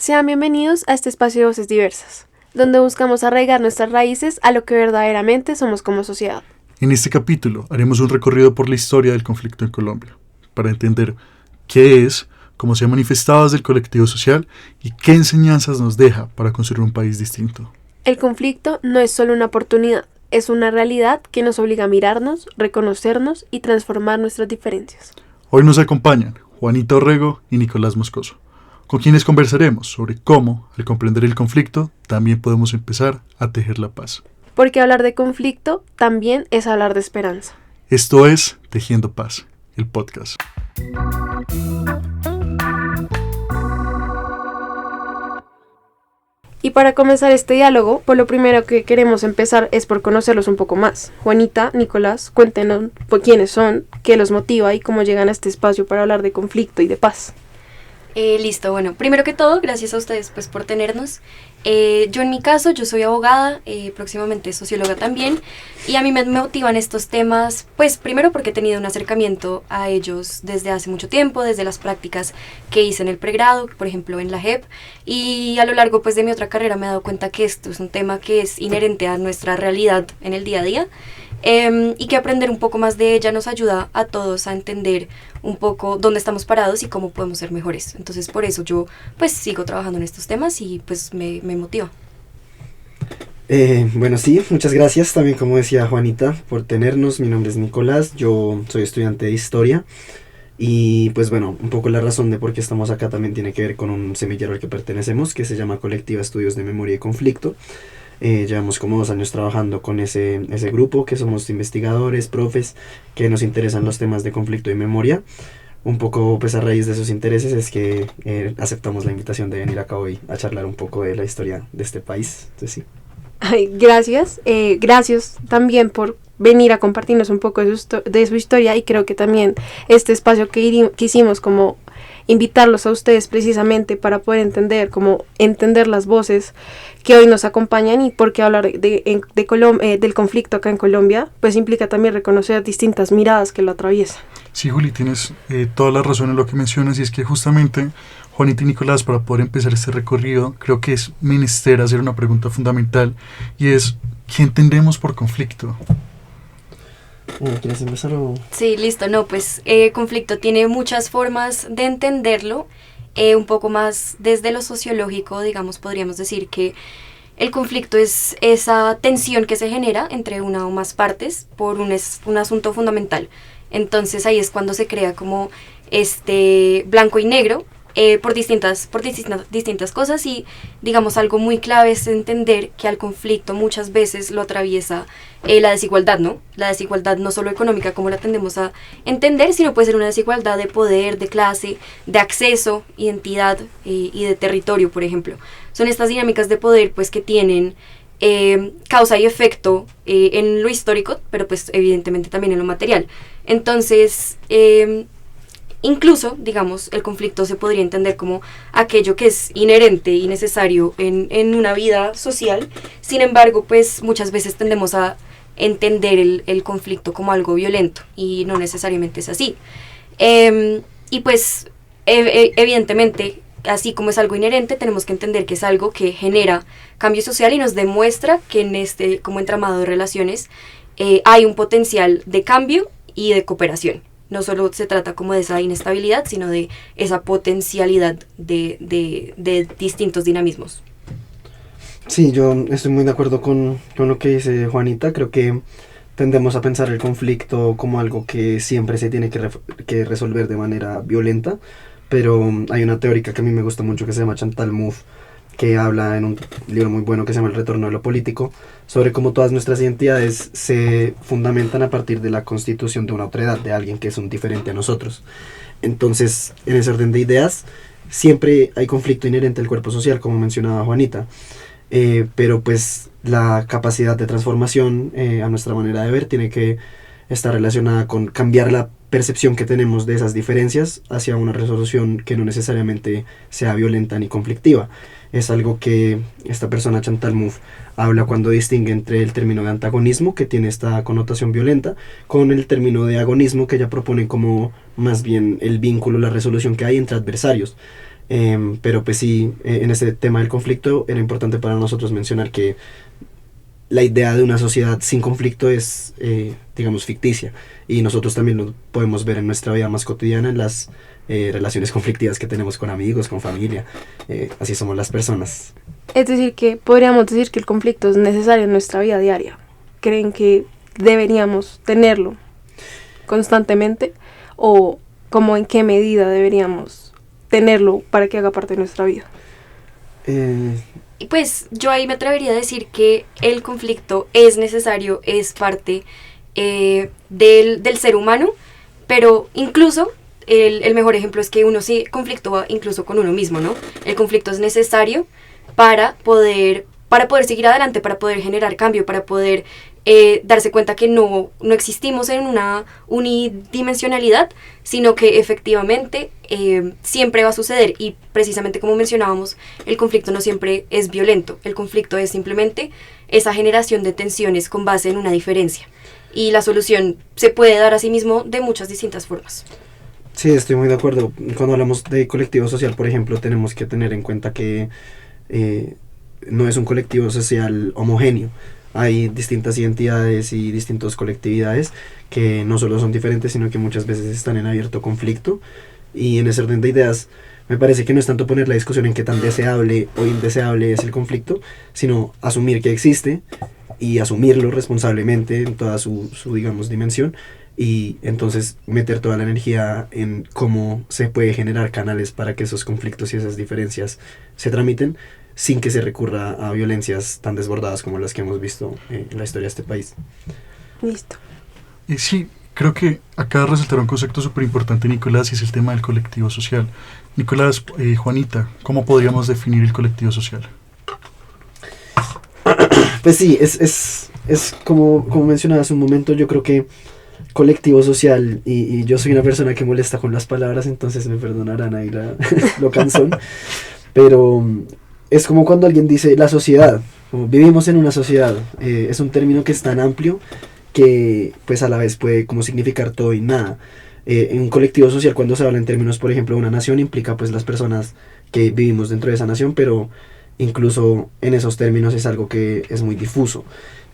Sean bienvenidos a este espacio de voces diversas, donde buscamos arraigar nuestras raíces a lo que verdaderamente somos como sociedad. En este capítulo haremos un recorrido por la historia del conflicto en Colombia, para entender qué es, cómo se ha manifestado desde el colectivo social y qué enseñanzas nos deja para construir un país distinto. El conflicto no es solo una oportunidad, es una realidad que nos obliga a mirarnos, reconocernos y transformar nuestras diferencias. Hoy nos acompañan Juanita Orrego y Nicolás Moscoso, con quienes conversaremos sobre cómo, al comprender el conflicto, también podemos empezar a tejer la paz. Porque hablar de conflicto también es hablar de esperanza. Esto es Tejiendo Paz, el podcast. Y para comenzar este diálogo, pues lo primero que queremos empezar es por conocerlos un poco más. Juanita, Nicolás, cuéntenos quiénes son, qué los motiva y cómo llegan a este espacio para hablar de conflicto y de paz. Listo, bueno, primero que todo, gracias a ustedes pues por tenernos. Yo en mi caso, yo soy abogada, próximamente socióloga también, y a mí me motivan estos temas, pues primero porque he tenido un acercamiento a ellos desde hace mucho tiempo, desde las prácticas que hice en el pregrado, por ejemplo en la JEP, y a lo largo pues de mi otra carrera me he dado cuenta que esto es un tema que es inherente a nuestra realidad en el día a día. Y que aprender un poco más de ella nos ayuda a todos a entender un poco dónde estamos parados y cómo podemos ser mejores. Entonces por eso yo pues sigo trabajando en estos temas y pues me motiva. Bueno, sí, muchas gracias también, como decía Juanita, por tenernos. Mi nombre es Nicolás, yo soy estudiante de Historia y pues bueno, un poco la razón de por qué estamos acá también tiene que ver con un semillero al que pertenecemos, que se llama Colectiva Estudios de Memoria y Conflicto. Llevamos como 2 años trabajando con ese grupo, que somos investigadores, profes, que nos interesan los temas de conflicto y memoria. Un poco pues a raíz de esos intereses es que aceptamos la invitación de venir acá hoy a charlar un poco de la historia de este país. Entonces, sí. Ay, gracias también por venir a compartirnos un poco de su historia, y creo que también este espacio que quisimos como invitarlos a ustedes precisamente para poder entender las voces que hoy nos acompañan, y porque hablar del conflicto acá en Colombia pues implica también reconocer distintas miradas que lo atraviesan. Sí, Juli, tienes toda la razón en lo que mencionas, y es que justamente Juanita y Nicolás, para poder empezar este recorrido, creo que es menester hacer una pregunta fundamental, y es, ¿qué entendemos por conflicto? ¿Quieres empezar o...? Sí, listo, no, pues conflicto tiene muchas formas de entenderlo, un poco más desde lo sociológico, digamos, podríamos decir que el conflicto es esa tensión que se genera entre una o más partes por un asunto fundamental. Entonces ahí es cuando se crea como este blanco y negro, por distintas cosas, y digamos algo muy clave es entender que al conflicto muchas veces lo atraviesa la desigualdad, ¿no? La desigualdad no solo económica como la tendemos a entender, sino puede ser una desigualdad de poder, de clase, de acceso, identidad y de territorio, por ejemplo. Son estas dinámicas de poder pues que tienen causa y efecto en lo histórico, pero pues evidentemente también en lo material. Entonces, incluso, digamos, el conflicto se podría entender como aquello que es inherente y necesario en una vida social. Sin embargo, pues muchas veces tendemos a entender el conflicto como algo violento, y no necesariamente es así. Y pues, evidentemente, así como es algo inherente, tenemos que entender que es algo que genera cambio social y nos demuestra que en este como entramado de relaciones hay un potencial de cambio y de cooperación. No solo se trata como de esa inestabilidad, sino de esa potencialidad de distintos dinamismos. Sí, yo estoy muy de acuerdo con lo que dice Juanita. Creo que tendemos a pensar el conflicto como algo que siempre se tiene que resolver de manera violenta, pero hay una teórica que a mí me gusta mucho que se llama Chantal Mouffe, que habla en un libro muy bueno que se llama El Retorno de lo Político, sobre cómo todas nuestras identidades se fundamentan a partir de la constitución de una otredad, de alguien que es un diferente a nosotros. Entonces, en ese orden de ideas, siempre hay conflicto inherente al cuerpo social, como mencionaba Juanita, pero pues la capacidad de transformación a nuestra manera de ver tiene que estar relacionada con cambiar la percepción que tenemos de esas diferencias hacia una resolución que no necesariamente sea violenta ni conflictiva. Es algo que esta persona, Chantal Mouffe, habla cuando distingue entre el término de antagonismo, que tiene esta connotación violenta, con el término de agonismo, que ella propone como más bien el vínculo, la resolución que hay entre adversarios. Pero pues sí, en este tema del conflicto era importante para nosotros mencionar que la idea de una sociedad sin conflicto es, digamos, ficticia. Y nosotros también lo podemos ver en nuestra vida más cotidiana, en las relaciones conflictivas que tenemos con amigos, con familia. Así somos las personas. Es decir, que podríamos decir que el conflicto es necesario en nuestra vida diaria. ¿Creen que deberíamos tenerlo constantemente? ¿O como en qué medida deberíamos tenerlo para que haga parte de nuestra vida? Y pues yo ahí me atrevería a decir que el conflicto es necesario, es parte del ser humano, pero incluso el mejor ejemplo es que uno sí conflictúa incluso con uno mismo, ¿no? El conflicto es necesario para poder seguir adelante, para poder generar cambio, para poder darse cuenta que no existimos en una unidimensionalidad, sino que efectivamente siempre va a suceder. Y precisamente como mencionábamos, el conflicto no siempre es violento, el conflicto es simplemente esa generación de tensiones con base en una diferencia. Y la solución se puede dar a sí mismo de muchas distintas formas. Sí, estoy muy de acuerdo. Cuando hablamos de colectivo social, por ejemplo, tenemos que tener en cuenta que no es un colectivo social homogéneo. Hay distintas identidades y distintas colectividades que no solo son diferentes, sino que muchas veces están en abierto conflicto. Y en ese orden de ideas, me parece que no es tanto poner la discusión en qué tan deseable o indeseable es el conflicto, sino asumir que existe y asumirlo responsablemente en toda su digamos, dimensión, y entonces meter toda la energía en cómo se puede generar canales para que esos conflictos y esas diferencias se tramiten sin que se recurra a violencias tan desbordadas como las que hemos visto en la historia de este país. Listo. Sí, creo que acaba de resaltar un concepto súper importante, Nicolás, y es el tema del colectivo social. Nicolás, Juanita, ¿cómo podríamos definir el colectivo social? Pues sí, es como mencionaba hace un momento, yo creo que colectivo social, y yo soy una persona que molesta con las palabras, entonces me perdonarán ahí lo cansón, pero es como cuando alguien dice la sociedad, como vivimos en una sociedad, es un término que es tan amplio que pues a la vez puede como significar todo y nada. En un colectivo social, cuando se habla en términos, por ejemplo, de una nación, implica pues las personas que vivimos dentro de esa nación, pero incluso en esos términos es algo que es muy difuso.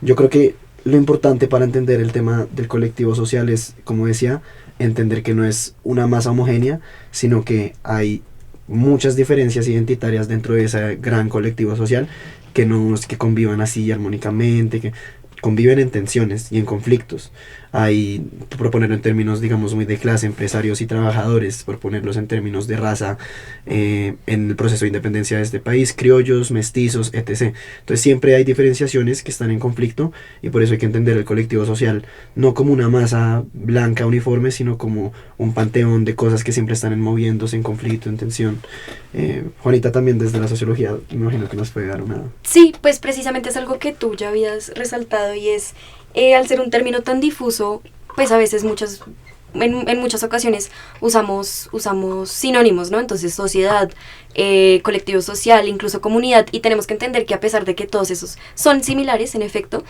Yo creo que lo importante para entender el tema del colectivo social es, como decía, entender que no es una masa homogénea, sino que hay muchas diferencias identitarias dentro de ese gran colectivo social que no es que convivan así armónicamente, que conviven en tensiones y en conflictos. Hay, por ponerlo en términos, digamos, muy de clase, empresarios y trabajadores, por ponerlos en términos de raza, en el proceso de independencia de este país, criollos, mestizos, etc. Entonces siempre hay diferenciaciones que están en conflicto, y por eso hay que entender el colectivo social no como una masa blanca uniforme, sino como un panteón de cosas que siempre están moviéndose en conflicto, en tensión. Juanita también desde la sociología, me imagino que nos puede dar una... Sí, pues precisamente es algo que tú ya habías resaltado, y es al ser un término tan difuso, pues a veces en muchas ocasiones usamos sinónimos, ¿no? Entonces sociedad, colectivo social, incluso comunidad, y tenemos que entender que a pesar de que todos esos son similares, en efecto,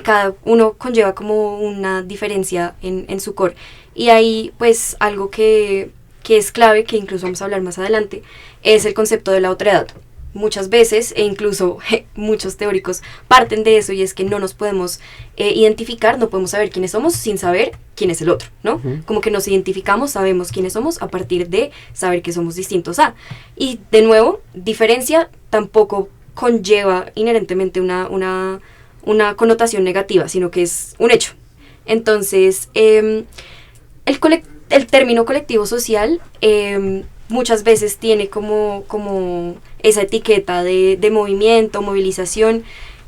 cada uno conlleva como una diferencia en su core. Y ahí pues algo que es clave, que incluso vamos a hablar más adelante, es el concepto de la otredad. Muchas veces, e incluso muchos teóricos parten de eso, y es que no nos podemos identificar, no podemos saber quiénes somos sin saber quién es el otro, ¿no? Uh-huh. Como que nos identificamos, sabemos quiénes somos a partir de saber que somos distintos a. Y de nuevo, diferencia tampoco conlleva inherentemente una connotación negativa, sino que es un hecho. Entonces, el término colectivo social muchas veces tiene como esa etiqueta de movimiento, movilización,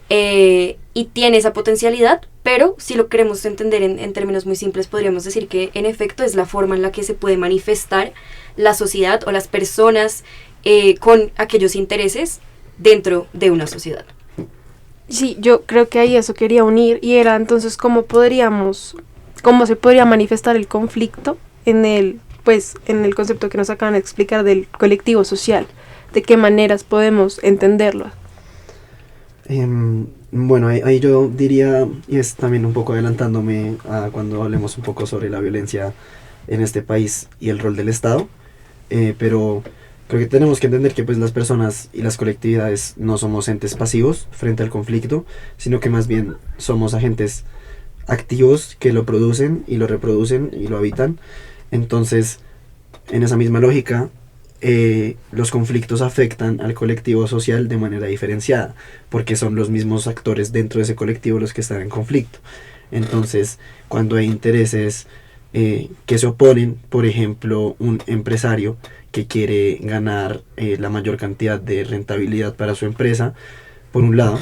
y tiene esa potencialidad, pero si lo queremos entender en términos muy simples, podríamos decir que en efecto es la forma en la que se puede manifestar la sociedad o las personas con aquellos intereses dentro de una sociedad. Sí, yo creo que ahí eso quería unir, y era entonces cómo se podría manifestar el conflicto en el concepto que nos acaban de explicar del colectivo social. ¿De qué maneras podemos entenderlo? Bueno, ahí yo diría, y es también un poco adelantándome a cuando hablemos un poco sobre la violencia en este país y el rol del Estado, pero Creo que tenemos que entender que pues las personas y las colectividades no somos entes pasivos frente al conflicto, sino que más bien somos agentes activos que lo producen y lo reproducen y lo habitan. Entonces, en esa misma lógica, los conflictos afectan al colectivo social de manera diferenciada, porque son los mismos actores dentro de ese colectivo los que están en conflicto. Entonces, cuando hay intereses que se oponen, por ejemplo, un empresario que quiere ganar la mayor cantidad de rentabilidad para su empresa, por un lado,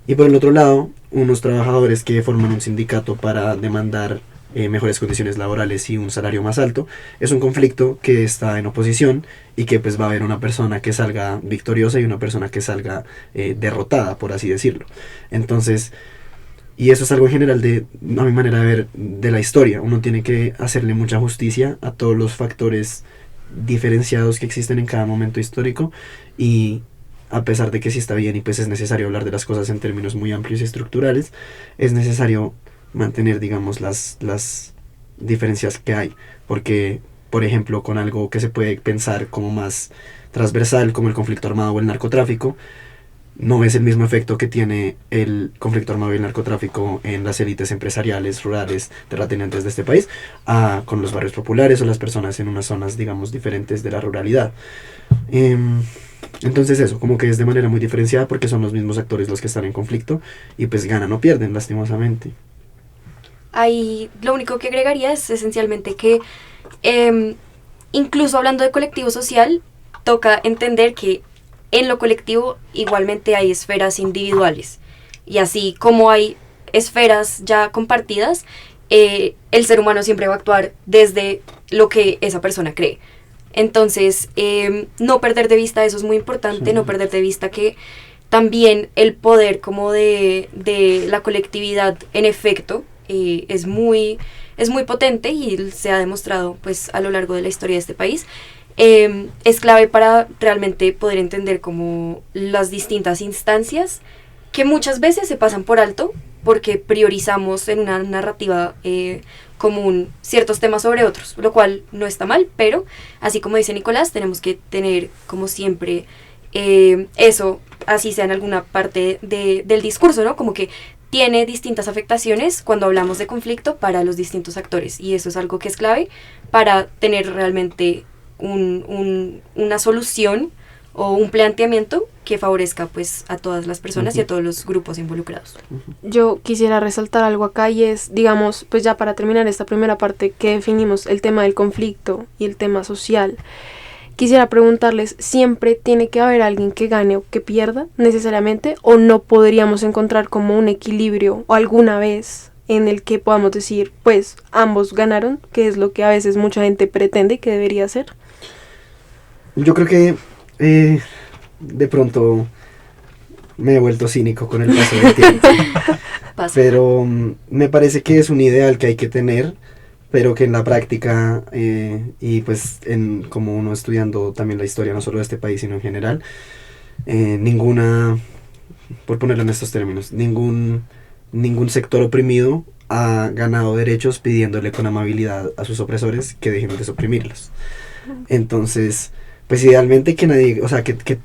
y por el otro lado, unos trabajadores que forman un sindicato para demandar mejores condiciones laborales y un salario más alto, es un conflicto que está en oposición y que pues va a haber una persona que salga victoriosa y una persona que salga derrotada, por así decirlo. Entonces, y eso es algo en general a mi manera de ver, de la historia. Uno tiene que hacerle mucha justicia a todos los factores diferenciados que existen en cada momento histórico, y a pesar de que sí está bien y pues es necesario hablar de las cosas en términos muy amplios y estructurales, es necesario mantener, digamos, las diferencias que hay, porque, por ejemplo, con algo que se puede pensar como más transversal, como el conflicto armado o el narcotráfico, no es el mismo efecto que tiene el conflicto armado y el narcotráfico en las élites empresariales, rurales, terratenientes de este país, con los barrios populares o las personas en unas zonas, digamos, diferentes de la ruralidad. Entonces eso, como que es de manera muy diferenciada porque son los mismos actores los que están en conflicto y pues ganan o pierden, lastimosamente. Ahí lo único que agregaría es esencialmente que incluso hablando de colectivo social, toca entender que en lo colectivo igualmente hay esferas individuales, y así como hay esferas ya compartidas, el ser humano siempre va a actuar desde lo que esa persona cree. Entonces, no perder de vista eso es muy importante, sí. No perder de vista que también el poder como de la colectividad, en efecto, es muy potente y se ha demostrado pues a lo largo de la historia de este país. Es clave para realmente poder entender como las distintas instancias que muchas veces se pasan por alto porque priorizamos en una narrativa común ciertos temas sobre otros, lo cual no está mal, pero así como dice Nicolás, tenemos que tener como siempre eso, así sea en alguna parte del discurso, ¿no? Como que tiene distintas afectaciones cuando hablamos de conflicto para los distintos actores, y eso es algo que es clave para tener realmente una solución o un planteamiento que favorezca pues a todas las personas y a todos los grupos involucrados. Yo quisiera resaltar algo acá, y es, digamos, pues ya para terminar esta primera parte que definimos el tema del conflicto y el tema social, quisiera preguntarles, ¿siempre tiene que haber alguien que gane o que pierda necesariamente, o no podríamos encontrar como un equilibrio o alguna vez en el que podamos decir, pues ambos ganaron, que es lo que a veces mucha gente pretende que debería ser? Yo creo que de pronto me he vuelto cínico con el paso del tiempo. Pero me parece que es un ideal que hay que tener, pero que en la práctica y pues como uno estudiando también la historia no solo de este país sino en general, por ponerlo en estos términos, ningún sector oprimido ha ganado derechos pidiéndole con amabilidad a sus opresores que dejen de suprimirlos. Entonces, pues idealmente que nadie, o sea, que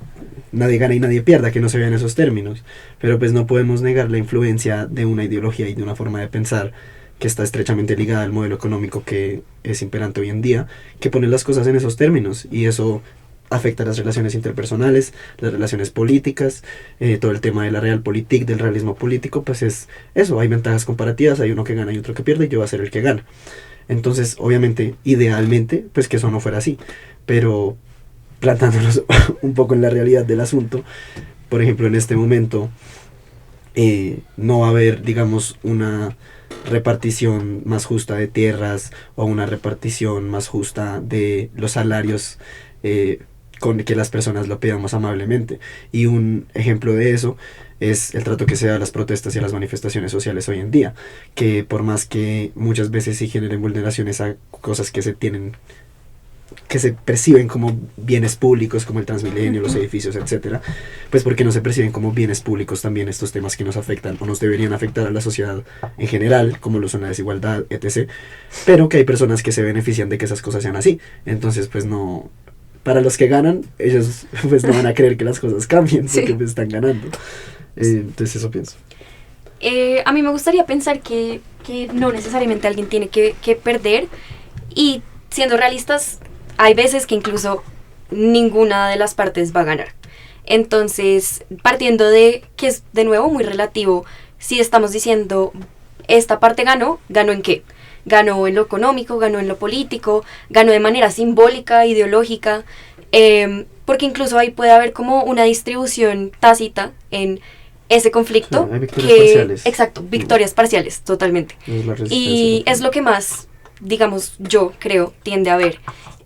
nadie gane y nadie pierda, que no se vean esos términos, pero pues no podemos negar la influencia de una ideología y de una forma de pensar que está estrechamente ligada al modelo económico que es imperante hoy en día, que pone las cosas en esos términos, y eso afecta las relaciones interpersonales, las relaciones políticas, todo el tema de la realpolitik, del realismo político, pues es eso, hay ventajas comparativas, hay uno que gana y otro que pierde, y yo voy a ser el que gana. Entonces, obviamente, idealmente, pues que eso no fuera así, pero plantándonos un poco en la realidad del asunto, por ejemplo, en este momento no va a haber, digamos, una repartición más justa de tierras o una repartición más justa de los salarios con que las personas lo pidamos amablemente. Y un ejemplo de eso es el trato que se da a las protestas y a las manifestaciones sociales hoy en día, que por más que muchas veces sí generen vulneraciones a cosas que se perciben como bienes públicos, como el Transmilenio, los edificios, etcétera, pues porque no se perciben como bienes públicos también estos temas que nos afectan o nos deberían afectar a la sociedad en general, como lo son la desigualdad, etc., pero que hay personas que se benefician de que esas cosas sean así. Entonces, pues no, para los que ganan, ellos pues no van a creer que las cosas cambien porque Sí. pues están ganando. Entonces eso pienso. A mí me gustaría pensar que no necesariamente alguien tiene que perder, y siendo realistas, hay veces que incluso ninguna de las partes va a ganar. Entonces, partiendo de que es de nuevo muy relativo, si estamos diciendo esta parte ganó, ¿ganó en qué? Ganó en lo económico, ganó en lo político, ganó de manera simbólica, ideológica, porque incluso ahí puede haber como una distribución tácita en ese conflicto. Sí, hay victorias parciales. Exacto, victorias parciales, totalmente. Es la resistencia Y local. es lo que más, digamos, yo creo, tiende a ver.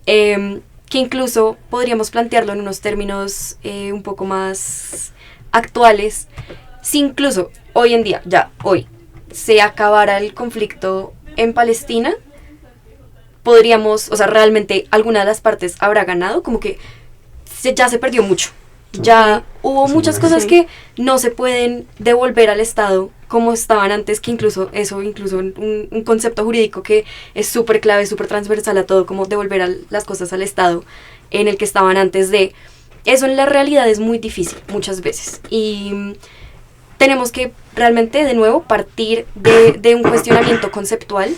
Que incluso podríamos plantearlo en unos términos un poco más actuales. Si incluso hoy en día, ya hoy, se acabara el conflicto en Palestina, podríamos, o sea, realmente alguna de las partes habrá ganado, como que ya se perdió mucho. Ya hubo Sí, muchas sí. cosas que no se pueden devolver al Estado como estaban antes, que incluso un concepto jurídico que es súper clave, súper transversal a todo, como devolver las cosas al Estado en el que estaban antes de. Eso en la realidad es muy difícil muchas veces, y tenemos que realmente de nuevo partir de un cuestionamiento conceptual,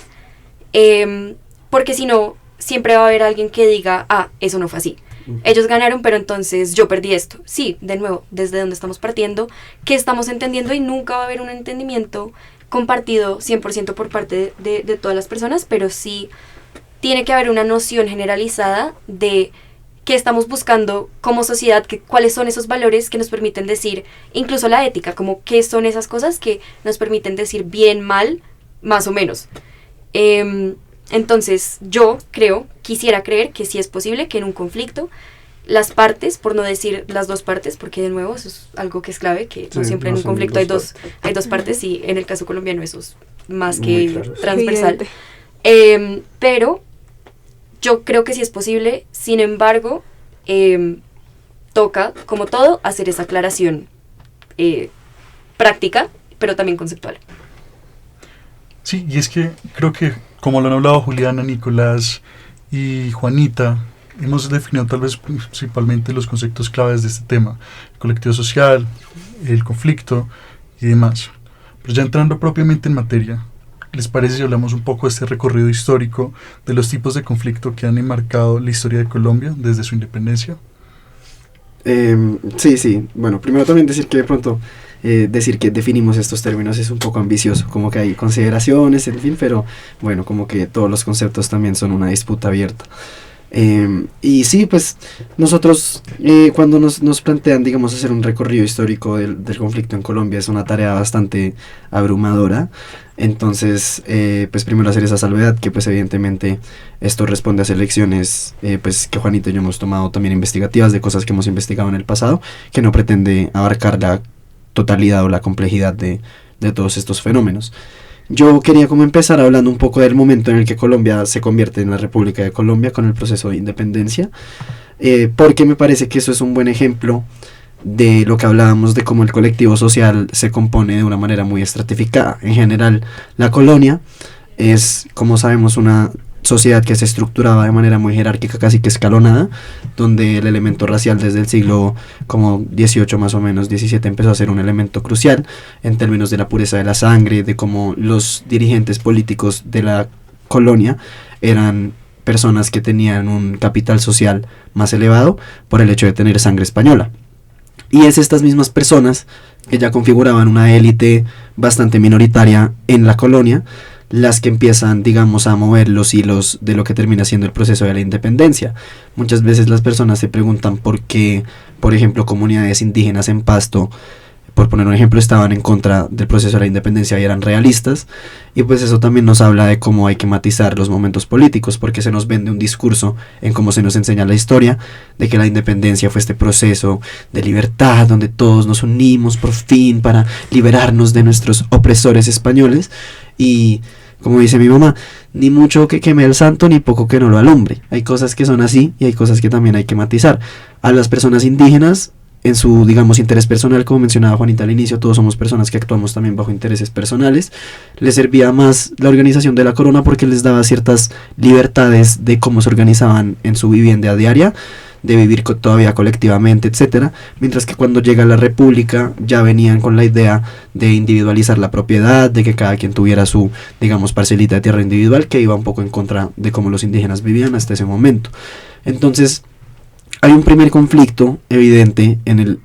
porque si no, siempre va a haber alguien que diga, eso no fue así. Ellos ganaron, pero entonces yo perdí esto. Sí, de nuevo, desde donde estamos partiendo, ¿qué estamos entendiendo? Y nunca va a haber un entendimiento compartido 100% por parte de todas las personas, pero sí tiene que haber una noción generalizada de qué estamos buscando como sociedad, cuáles son esos valores que nos permiten decir, incluso la ética, como qué son esas cosas que nos permiten decir bien, mal, más o menos. Entonces, yo quisiera creer que sí es posible que en un conflicto las partes, por no decir las dos partes, porque de nuevo eso es algo que es clave, que no Sí, siempre no en un son conflicto dos hay dos partes, y en el caso colombiano eso es más Muy que claro. transversal. Evidente. Pero yo creo que sí es posible, sin embargo, toca, como todo, hacer esa aclaración práctica, pero también conceptual. Sí, y es que creo que, como lo han hablado Juliana, Nicolás y Juanita, hemos definido tal vez principalmente los conceptos claves de este tema: el colectivo social, el conflicto y demás. Pero ya entrando propiamente en materia, ¿les parece si hablamos un poco de este recorrido histórico de los tipos de conflicto que han enmarcado la historia de Colombia desde su independencia? Sí. Bueno, primero también decir que de pronto decir que definimos estos términos es un poco ambicioso, como que hay consideraciones, en fin, pero bueno, como que todos los conceptos también son una disputa abierta. Y sí, pues nosotros cuando nos plantean, digamos, hacer un recorrido histórico del conflicto en Colombia, es una tarea bastante abrumadora. Entonces, pues primero hacer esa salvedad, que pues evidentemente esto responde a selecciones pues que Juanito y yo hemos tomado también investigativas, de cosas que hemos investigado en el pasado, que no pretende abarcar la totalidad o la complejidad de todos estos fenómenos. Yo quería como empezar hablando un poco del momento en el que Colombia se convierte en la República de Colombia con el proceso de independencia, porque me parece que eso es un buen ejemplo de lo que hablábamos de cómo el colectivo social se compone de una manera muy estratificada. En general, la colonia es, como sabemos, una sociedad que se estructuraba de manera muy jerárquica, casi que escalonada, donde el elemento racial desde el siglo como 18 más o menos, 17, empezó a ser un elemento crucial en términos de la pureza de la sangre, de cómo los dirigentes políticos de la colonia eran personas que tenían un capital social más elevado por el hecho de tener sangre española. Y es estas mismas personas que ya configuraban una élite bastante minoritaria en la colonia las que empiezan, digamos, a mover los hilos de lo que termina siendo el proceso de la independencia. Muchas veces las personas se preguntan por qué, por ejemplo, comunidades indígenas en Pasto, por poner un ejemplo, estaban en contra del proceso de la independencia y eran realistas, y pues eso también nos habla de cómo hay que matizar los momentos políticos, porque se nos vende un discurso en cómo se nos enseña la historia, de que la independencia fue este proceso de libertad, donde todos nos unimos por fin para liberarnos de nuestros opresores españoles, y como dice mi mamá, ni mucho que queme el santo, ni poco que no lo alumbre. Hay cosas que son así y hay cosas que también hay que matizar. A las personas indígenas, en su, digamos, interés personal, como mencionaba Juanita al inicio, todos somos personas que actuamos también bajo intereses personales, les servía más la organización de la corona porque les daba ciertas libertades de cómo se organizaban en su vivienda diaria, de vivir todavía colectivamente, etcétera, mientras que cuando llega la república ya venían con la idea de individualizar la propiedad, de que cada quien tuviera su, digamos, parcelita de tierra individual, que iba un poco en contra de cómo los indígenas vivían hasta ese momento. Entonces, hay un primer conflicto evidente en el,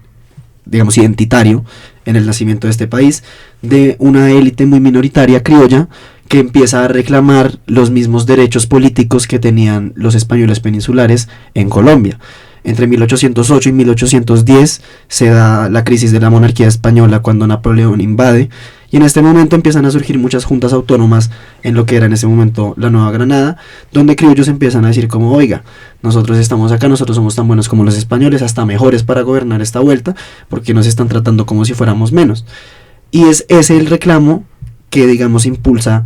digamos, identitario, en el nacimiento de este país, de una élite muy minoritaria criolla que empieza a reclamar los mismos derechos políticos que tenían los españoles peninsulares en Colombia. Entre 1808 y 1810 se da la crisis de la monarquía española cuando Napoleón invade, y en este momento empiezan a surgir muchas juntas autónomas en lo que era en ese momento la Nueva Granada, donde criollos empiezan a decir como, oiga, nosotros estamos acá, nosotros somos tan buenos como los españoles, hasta mejores para gobernar esta vuelta, porque nos están tratando como si fuéramos menos. Y es ese el reclamo que, digamos, impulsa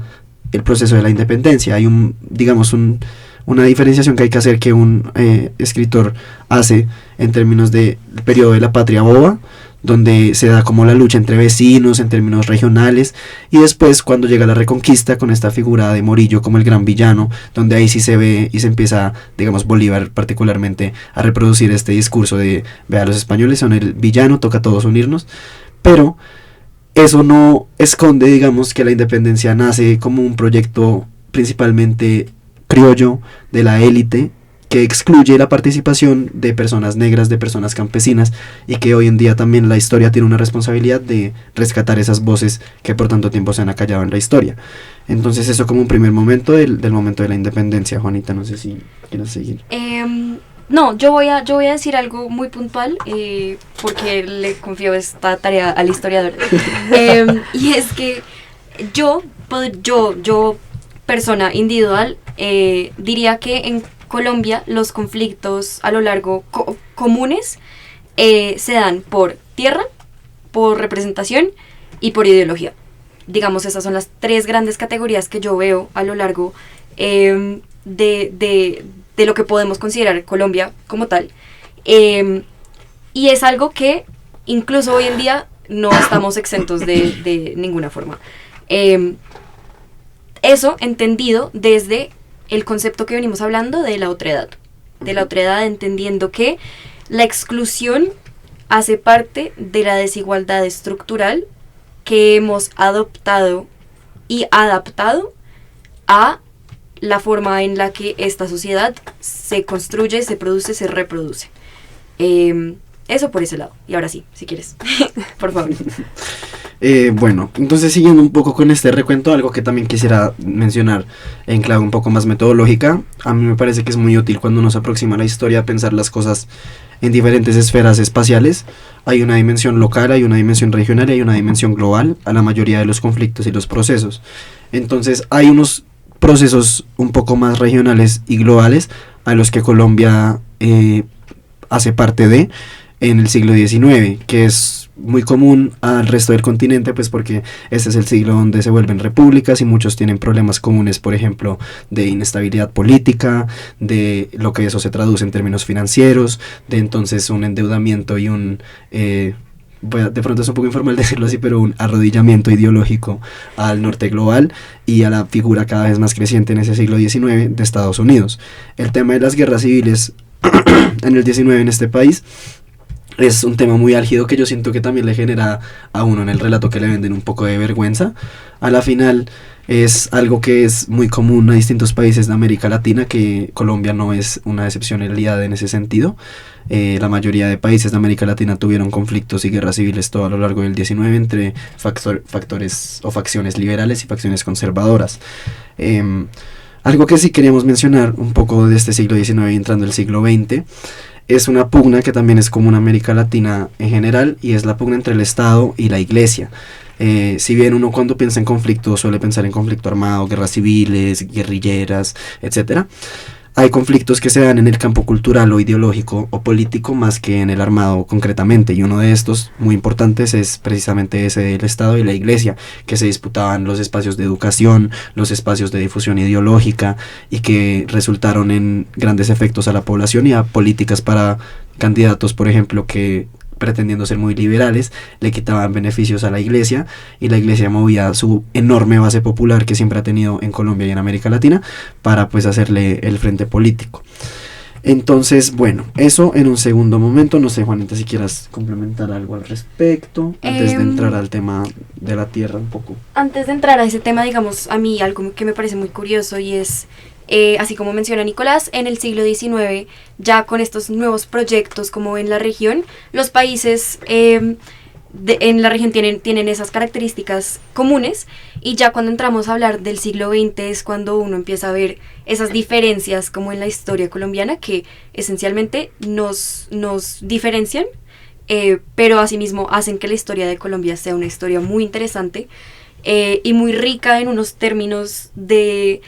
el proceso de la independencia. Hay una diferenciación que hay que hacer, que un escritor hace en términos del periodo de la patria boba, donde se da como la lucha entre vecinos en términos regionales, y después cuando llega la Reconquista con esta figura de Morillo como el gran villano, donde ahí sí se ve y se empieza, digamos, Bolívar particularmente a reproducir este discurso de, vea, los españoles son el villano, toca a todos unirnos, pero eso no esconde, digamos, que la independencia nace como un proyecto principalmente criollo de la élite, que excluye la participación de personas negras, de personas campesinas, y que hoy en día también la historia tiene una responsabilidad de rescatar esas voces que por tanto tiempo se han acallado en la historia. Entonces eso como un primer momento del momento de la independencia. Juanita, no sé si quieres seguir. No, yo voy a decir algo muy puntual, porque le confío esta tarea al historiador. Y es que yo persona individual, diría que en Colombia los conflictos a lo largo comunes se dan por tierra, por representación y por ideología. Digamos, esas son las tres grandes categorías que yo veo a lo largo de lo que podemos considerar Colombia como tal. Y es algo que incluso hoy en día no estamos exentos de ninguna forma. Eso entendido desde el concepto que venimos hablando de la otredad. De la otredad, entendiendo que la exclusión hace parte de la desigualdad estructural que hemos adoptado y adaptado a la forma en la que esta sociedad se construye, se produce, se reproduce. Eso por ese lado. Y ahora sí, si quieres, por favor. Bueno, entonces siguiendo un poco con este recuento, algo que también quisiera mencionar en clave un poco más metodológica, a mí me parece que es muy útil cuando uno se aproxima a la historia a pensar las cosas en diferentes esferas espaciales. Hay una dimensión local, hay una dimensión regional y hay una dimensión global a la mayoría de los conflictos y los procesos. Entonces hay unos procesos un poco más regionales y globales a los que Colombia hace parte de en el siglo XIX, que es muy común al resto del continente, pues porque este es el siglo donde se vuelven repúblicas y muchos tienen problemas comunes, por ejemplo, de inestabilidad política, de lo que eso se traduce en términos financieros, de entonces un endeudamiento y de pronto es un poco informal decirlo así, pero un arrodillamiento ideológico al norte global y a la figura cada vez más creciente en ese siglo XIX de Estados Unidos. El tema de las guerras civiles en el XIX en este país es un tema muy álgido que yo siento que también le genera a uno en el relato que le venden un poco de vergüenza. A la final es algo que es muy común a distintos países de América Latina, que Colombia no es una excepcionalidad en ese sentido. La mayoría de países de América Latina tuvieron conflictos y guerras civiles todo a lo largo del XIX entre factores o facciones liberales y facciones conservadoras. Algo que sí queríamos mencionar un poco de este siglo XIX y entrando al siglo XX es una pugna que también es común a América Latina en general, y es la pugna entre el Estado y la Iglesia. Si bien uno cuando piensa en conflicto suele pensar en conflicto armado, guerras civiles, guerrilleras, etcétera, hay conflictos que se dan en el campo cultural o ideológico o político más que en el armado concretamente, y uno de estos muy importantes es precisamente ese del Estado y la Iglesia, que se disputaban los espacios de educación, los espacios de difusión ideológica, y que resultaron en grandes efectos a la población y a políticas para candidatos, por ejemplo, que pretendiendo ser muy liberales, le quitaban beneficios a la Iglesia, y la Iglesia movía su enorme base popular que siempre ha tenido en Colombia y en América Latina para pues hacerle el frente político. Entonces, bueno, eso en un segundo momento. No sé, Juanita, si quieras complementar algo al respecto, antes de entrar al tema de la tierra un poco. Antes de entrar a ese tema, digamos, a mí algo que me parece muy curioso y es, así como menciona Nicolás, en el siglo XIX, ya con estos nuevos proyectos como en la región, los países en la región tienen esas características comunes, y ya cuando entramos a hablar del siglo XX es cuando uno empieza a ver esas diferencias como en la historia colombiana que esencialmente nos diferencian, pero asimismo hacen que la historia de Colombia sea una historia muy interesante y muy rica en unos términos que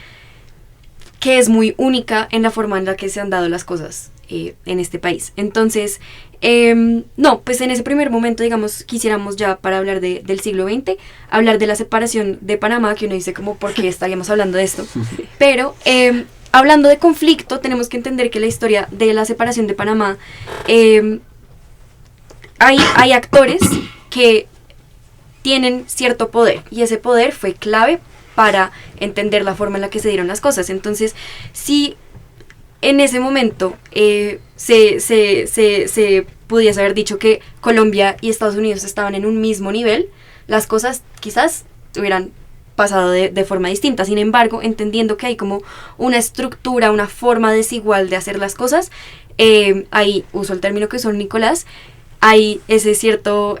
es muy única en la forma en la que se han dado las cosas en este país. Entonces, no, pues en ese primer momento, digamos, quisiéramos ya para hablar del siglo XX, hablar de la separación de Panamá, que uno dice como, ¿por qué estaríamos hablando de esto? Pero, hablando de conflicto, tenemos que entender que la historia de la separación de Panamá, hay actores que tienen cierto poder, y ese poder fue clave para entender la forma en la que se dieron las cosas. Entonces, si en ese momento se pudiese haber dicho que Colombia y Estados Unidos estaban en un mismo nivel, las cosas quizás hubieran pasado de forma distinta. Sin embargo, entendiendo que hay como una estructura, una forma desigual de hacer las cosas, ahí uso el término que usó Nicolás, hay ese cierto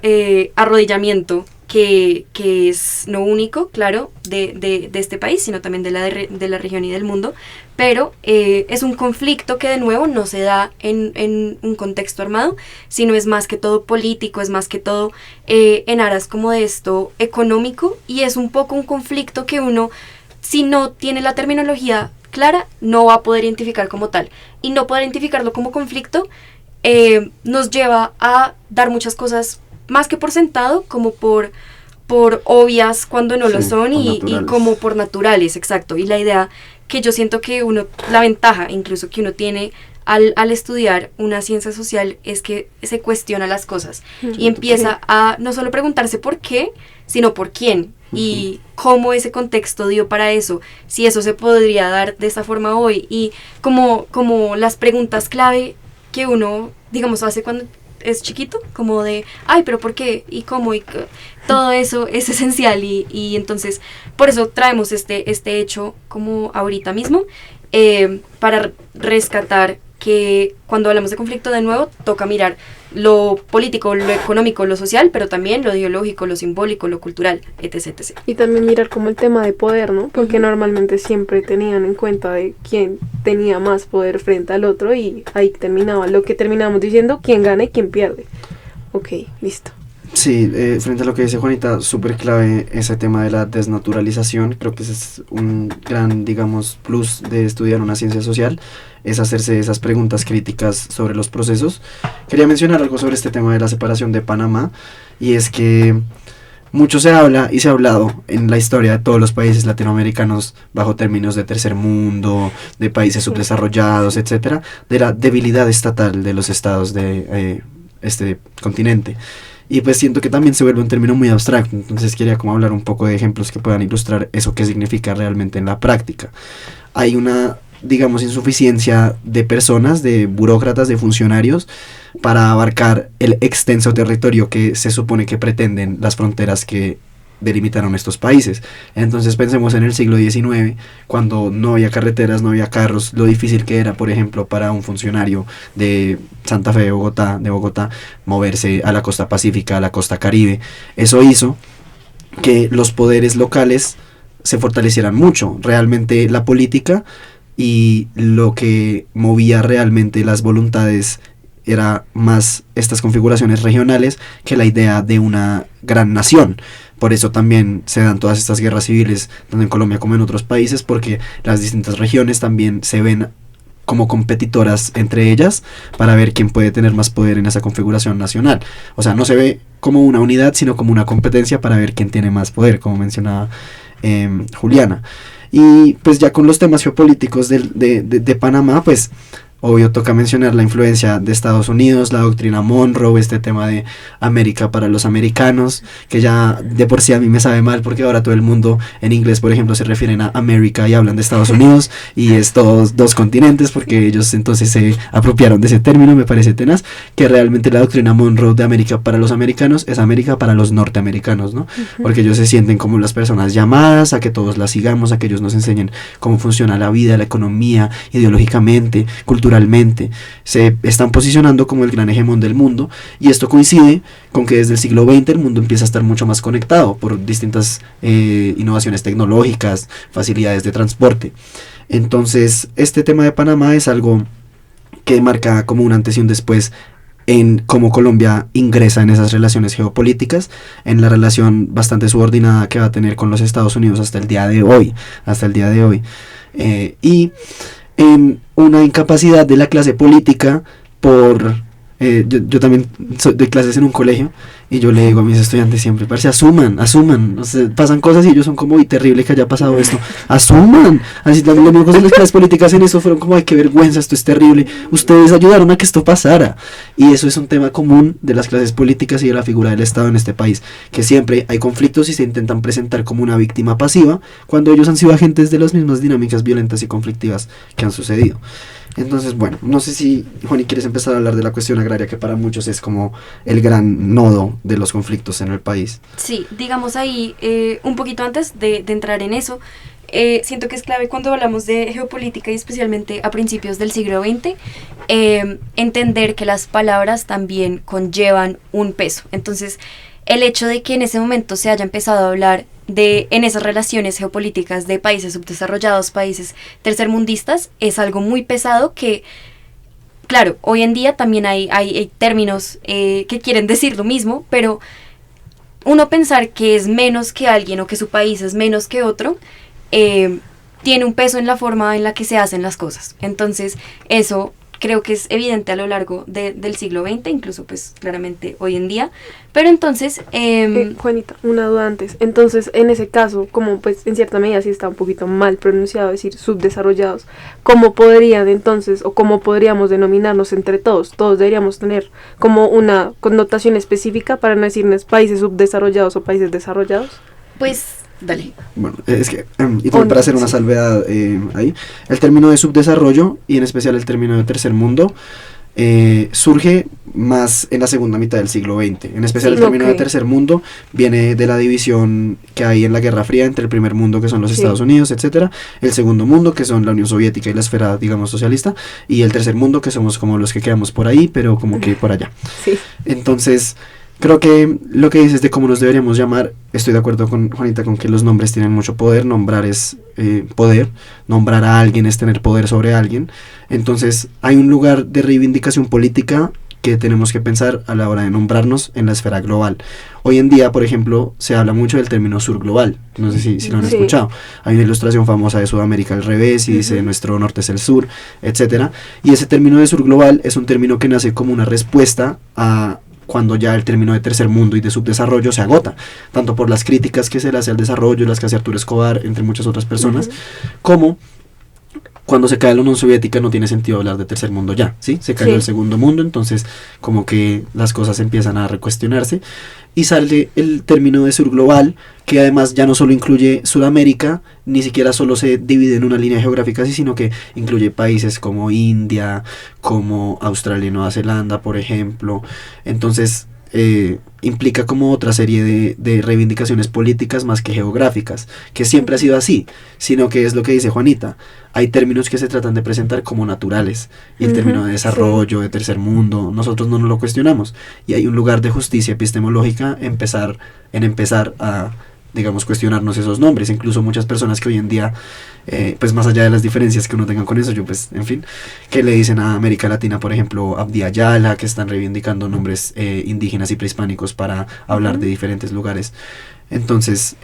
arrodillamiento que es no único, claro, de este país, sino también de la región y del mundo, pero es un conflicto que de nuevo no se da en un contexto armado, sino es más que todo político, es más que todo en aras como de esto económico, y es un poco un conflicto que uno, si no tiene la terminología clara, no va a poder identificar como tal, y no poder identificarlo como conflicto nos lleva a dar muchas cosas más que por sentado, como por obvias cuando no lo son, y como por naturales, exacto. Y la idea que yo siento que la ventaja incluso que uno tiene al estudiar una ciencia social es que se cuestiona las cosas y empieza a no solo preguntarse por qué, sino por quién y cómo ese contexto dio para eso, si eso se podría dar de esta forma hoy, y como las preguntas clave que uno, digamos, hace cuando es chiquito, como de, ay, pero ¿por qué? ¿Y cómo? Y todo eso es esencial, y entonces por eso traemos este hecho como ahorita mismo, para rescatar que cuando hablamos de conflicto, de nuevo, toca mirar lo político, lo económico, lo social, pero también lo ideológico, lo simbólico, lo cultural, etc, etc. Y también mirar como el tema de poder, ¿no? Porque normalmente siempre tenían en cuenta de quién tenía más poder frente al otro, y ahí terminaba lo que terminamos diciendo, quién gana y quién pierde. Ok, listo. Sí, frente a lo que dice Juanita, súper clave ese tema de la desnaturalización. Creo que ese es un gran, digamos, plus de estudiar una ciencia social, es hacerse esas preguntas críticas sobre los procesos. Quería mencionar algo sobre este tema de la separación de Panamá, y es que mucho se habla y se ha hablado en la historia de todos los países latinoamericanos bajo términos de tercer mundo, de países subdesarrollados, etcétera, de la debilidad estatal de los estados de este continente. Y pues siento que también se vuelve un término muy abstracto, entonces quería como hablar un poco de ejemplos que puedan ilustrar eso que significa realmente en la práctica. Hay una, digamos, insuficiencia de personas, de burócratas, de funcionarios, para abarcar el extenso territorio que se supone que pretenden las fronteras que delimitaron estos países. Entonces pensemos en el siglo XIX, cuando no había carreteras, no había carros, lo difícil que era, por ejemplo, para un funcionario de Santa Fe de Bogotá, moverse a la costa pacífica, a la costa caribe. Eso hizo que los poderes locales se fortalecieran mucho. Realmente la política y lo que movía realmente las voluntades era más estas configuraciones regionales que la idea de una gran nación. Por eso también se dan todas estas guerras civiles, tanto en Colombia como en otros países, porque las distintas regiones también se ven como competitoras entre ellas para ver quién puede tener más poder en esa configuración nacional. O sea, no se ve como una unidad, sino como una competencia para ver quién tiene más poder, como mencionaba Juliana. Y pues ya con los temas geopolíticos de Panamá, pues obvio toca mencionar la influencia de Estados Unidos, la doctrina Monroe, este tema de América para los americanos, que ya de por sí a mí me sabe mal porque ahora todo el mundo en inglés, por ejemplo, se refieren a América y hablan de Estados Unidos y es todos dos continentes porque ellos entonces se apropiaron de ese término, me parece tenaz, que realmente la doctrina Monroe de América para los americanos es América para los norteamericanos, ¿no? Porque ellos se sienten como las personas llamadas a que todos las sigamos, a que ellos nos enseñen cómo funciona la vida, la economía, ideológicamente, culturalmente, se están posicionando como el gran hegemón del mundo, y esto coincide con que desde el siglo XX el mundo empieza a estar mucho más conectado por distintas innovaciones tecnológicas, facilidades de transporte. Entonces este tema de Panamá es algo que marca como un antes y un después en cómo Colombia ingresa en esas relaciones geopolíticas, en la relación bastante subordinada que va a tener con los Estados Unidos hasta el día de hoy, y en una incapacidad de la clase política por... yo también doy clases en un colegio y yo le digo a mis estudiantes siempre, parece, asuman, o sea, pasan cosas y ellos son como, uy, terrible que haya pasado esto, asuman, así también lo mismo con las clases políticas en eso, fueron como, ay, qué vergüenza, esto es terrible, ustedes ayudaron a que esto pasara, y eso es un tema común de las clases políticas y de la figura del Estado en este país, que siempre hay conflictos y se intentan presentar como una víctima pasiva, cuando ellos han sido agentes de las mismas dinámicas violentas y conflictivas que han sucedido. Entonces, bueno, no sé si, Juani, quieres empezar a hablar de la cuestión agraria, que para muchos es como el gran nodo de los conflictos en el país. Sí, digamos ahí, un poquito antes de entrar en eso, siento que es clave cuando hablamos de geopolítica y especialmente a principios del siglo XX, entender que las palabras también conllevan un peso. Entonces, el hecho de que en ese momento se haya empezado a hablar en esas relaciones geopolíticas de países subdesarrollados, países tercermundistas, es algo muy pesado que, claro, hoy en día también hay términos que quieren decir lo mismo, pero uno pensar que es menos que alguien o que su país es menos que otro, tiene un peso en la forma en la que se hacen las cosas. Entonces, eso creo que es evidente a lo largo del siglo XX, incluso pues claramente hoy en día. Pero entonces... Juanita, una duda antes. Entonces, en ese caso, como pues en cierta medida sí está un poquito mal pronunciado decir subdesarrollados, ¿cómo podrían entonces, o cómo podríamos denominarnos entre todos? Todos deberíamos tener como una connotación específica para no decirnos países subdesarrollados o países desarrollados. Pues... Dale. Bueno, es que, y también para hacer una salvedad ahí, el término de subdesarrollo, y en especial el término de tercer mundo, surge más en la segunda mitad del siglo XX. En especial el término de tercer mundo viene de la división que hay en la Guerra Fría entre el primer mundo, que son los Estados Unidos, etcétera, el segundo mundo, que son la Unión Soviética y la esfera, digamos, socialista, y el tercer mundo, que somos como los que quedamos por ahí, pero como que por allá. Sí. Entonces... creo que lo que dices de cómo nos deberíamos llamar, estoy de acuerdo con Juanita con que los nombres tienen mucho poder, nombrar es poder, nombrar a alguien es tener poder sobre alguien, entonces hay un lugar de reivindicación política que tenemos que pensar a la hora de nombrarnos en la esfera global. Hoy en día, por ejemplo, se habla mucho del término sur global, no sé si lo han escuchado, hay una ilustración famosa de Sudamérica al revés y dice nuestro norte es el sur, etcétera, y ese término de sur global es un término que nace como una respuesta a cuando ya el término de tercer mundo y de subdesarrollo se agota, tanto por las críticas que se le hace al desarrollo, las que hace Arturo Escobar, entre muchas otras personas, como cuando se cae la Unión Soviética no tiene sentido hablar de tercer mundo ya, ¿sí? Se cayó el segundo mundo, entonces como que las cosas empiezan a recuestionarse y sale el término de sur global, que además ya no solo incluye Sudamérica, ni siquiera solo se divide en una línea geográfica así, sino que incluye países como India, como Australia y Nueva Zelanda, por ejemplo. Entonces implica como otra serie de reivindicaciones políticas más que geográficas, que siempre ha sido así, sino que es lo que dice Juanita, hay términos que se tratan de presentar como naturales, y el término de desarrollo, de tercer mundo, nosotros no nos lo cuestionamos, y hay un lugar de justicia epistemológica empezar a, digamos, cuestionarnos esos nombres. Incluso muchas personas que hoy en día, pues más allá de las diferencias que uno tenga con eso, yo pues, en fin, que le dicen a América Latina, por ejemplo, Abdi Ayala, que están reivindicando nombres indígenas y prehispánicos para hablar de diferentes lugares. Entonces,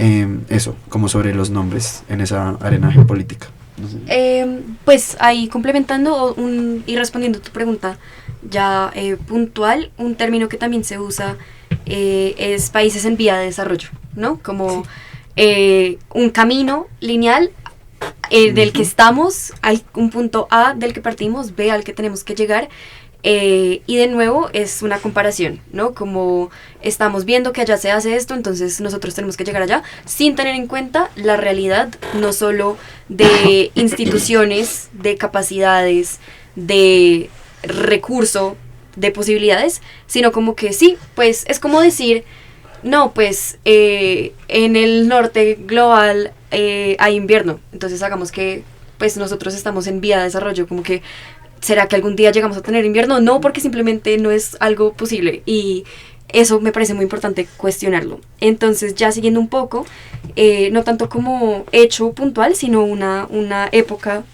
eso, como sobre los nombres en esa arena geopolítica. No sé. Pues ahí complementando y respondiendo a tu pregunta ya puntual, un término que también se usa es países en vía de desarrollo, ¿no? Como un camino lineal del que estamos, un punto A del que partimos, B al que tenemos que llegar. Y de nuevo es una comparación, ¿no? Como estamos viendo que allá se hace esto, entonces nosotros tenemos que llegar allá, sin tener en cuenta la realidad, no solo de instituciones, de capacidades, de recurso, de posibilidades, sino como que sí, pues es como decir, no, pues en el norte global hay invierno, entonces hagamos que pues nosotros estamos en vía de desarrollo, como que ¿será que algún día llegamos a tener invierno? No, porque simplemente no es algo posible y eso me parece muy importante cuestionarlo. Entonces, ya siguiendo un poco, no tanto como hecho puntual, sino una época,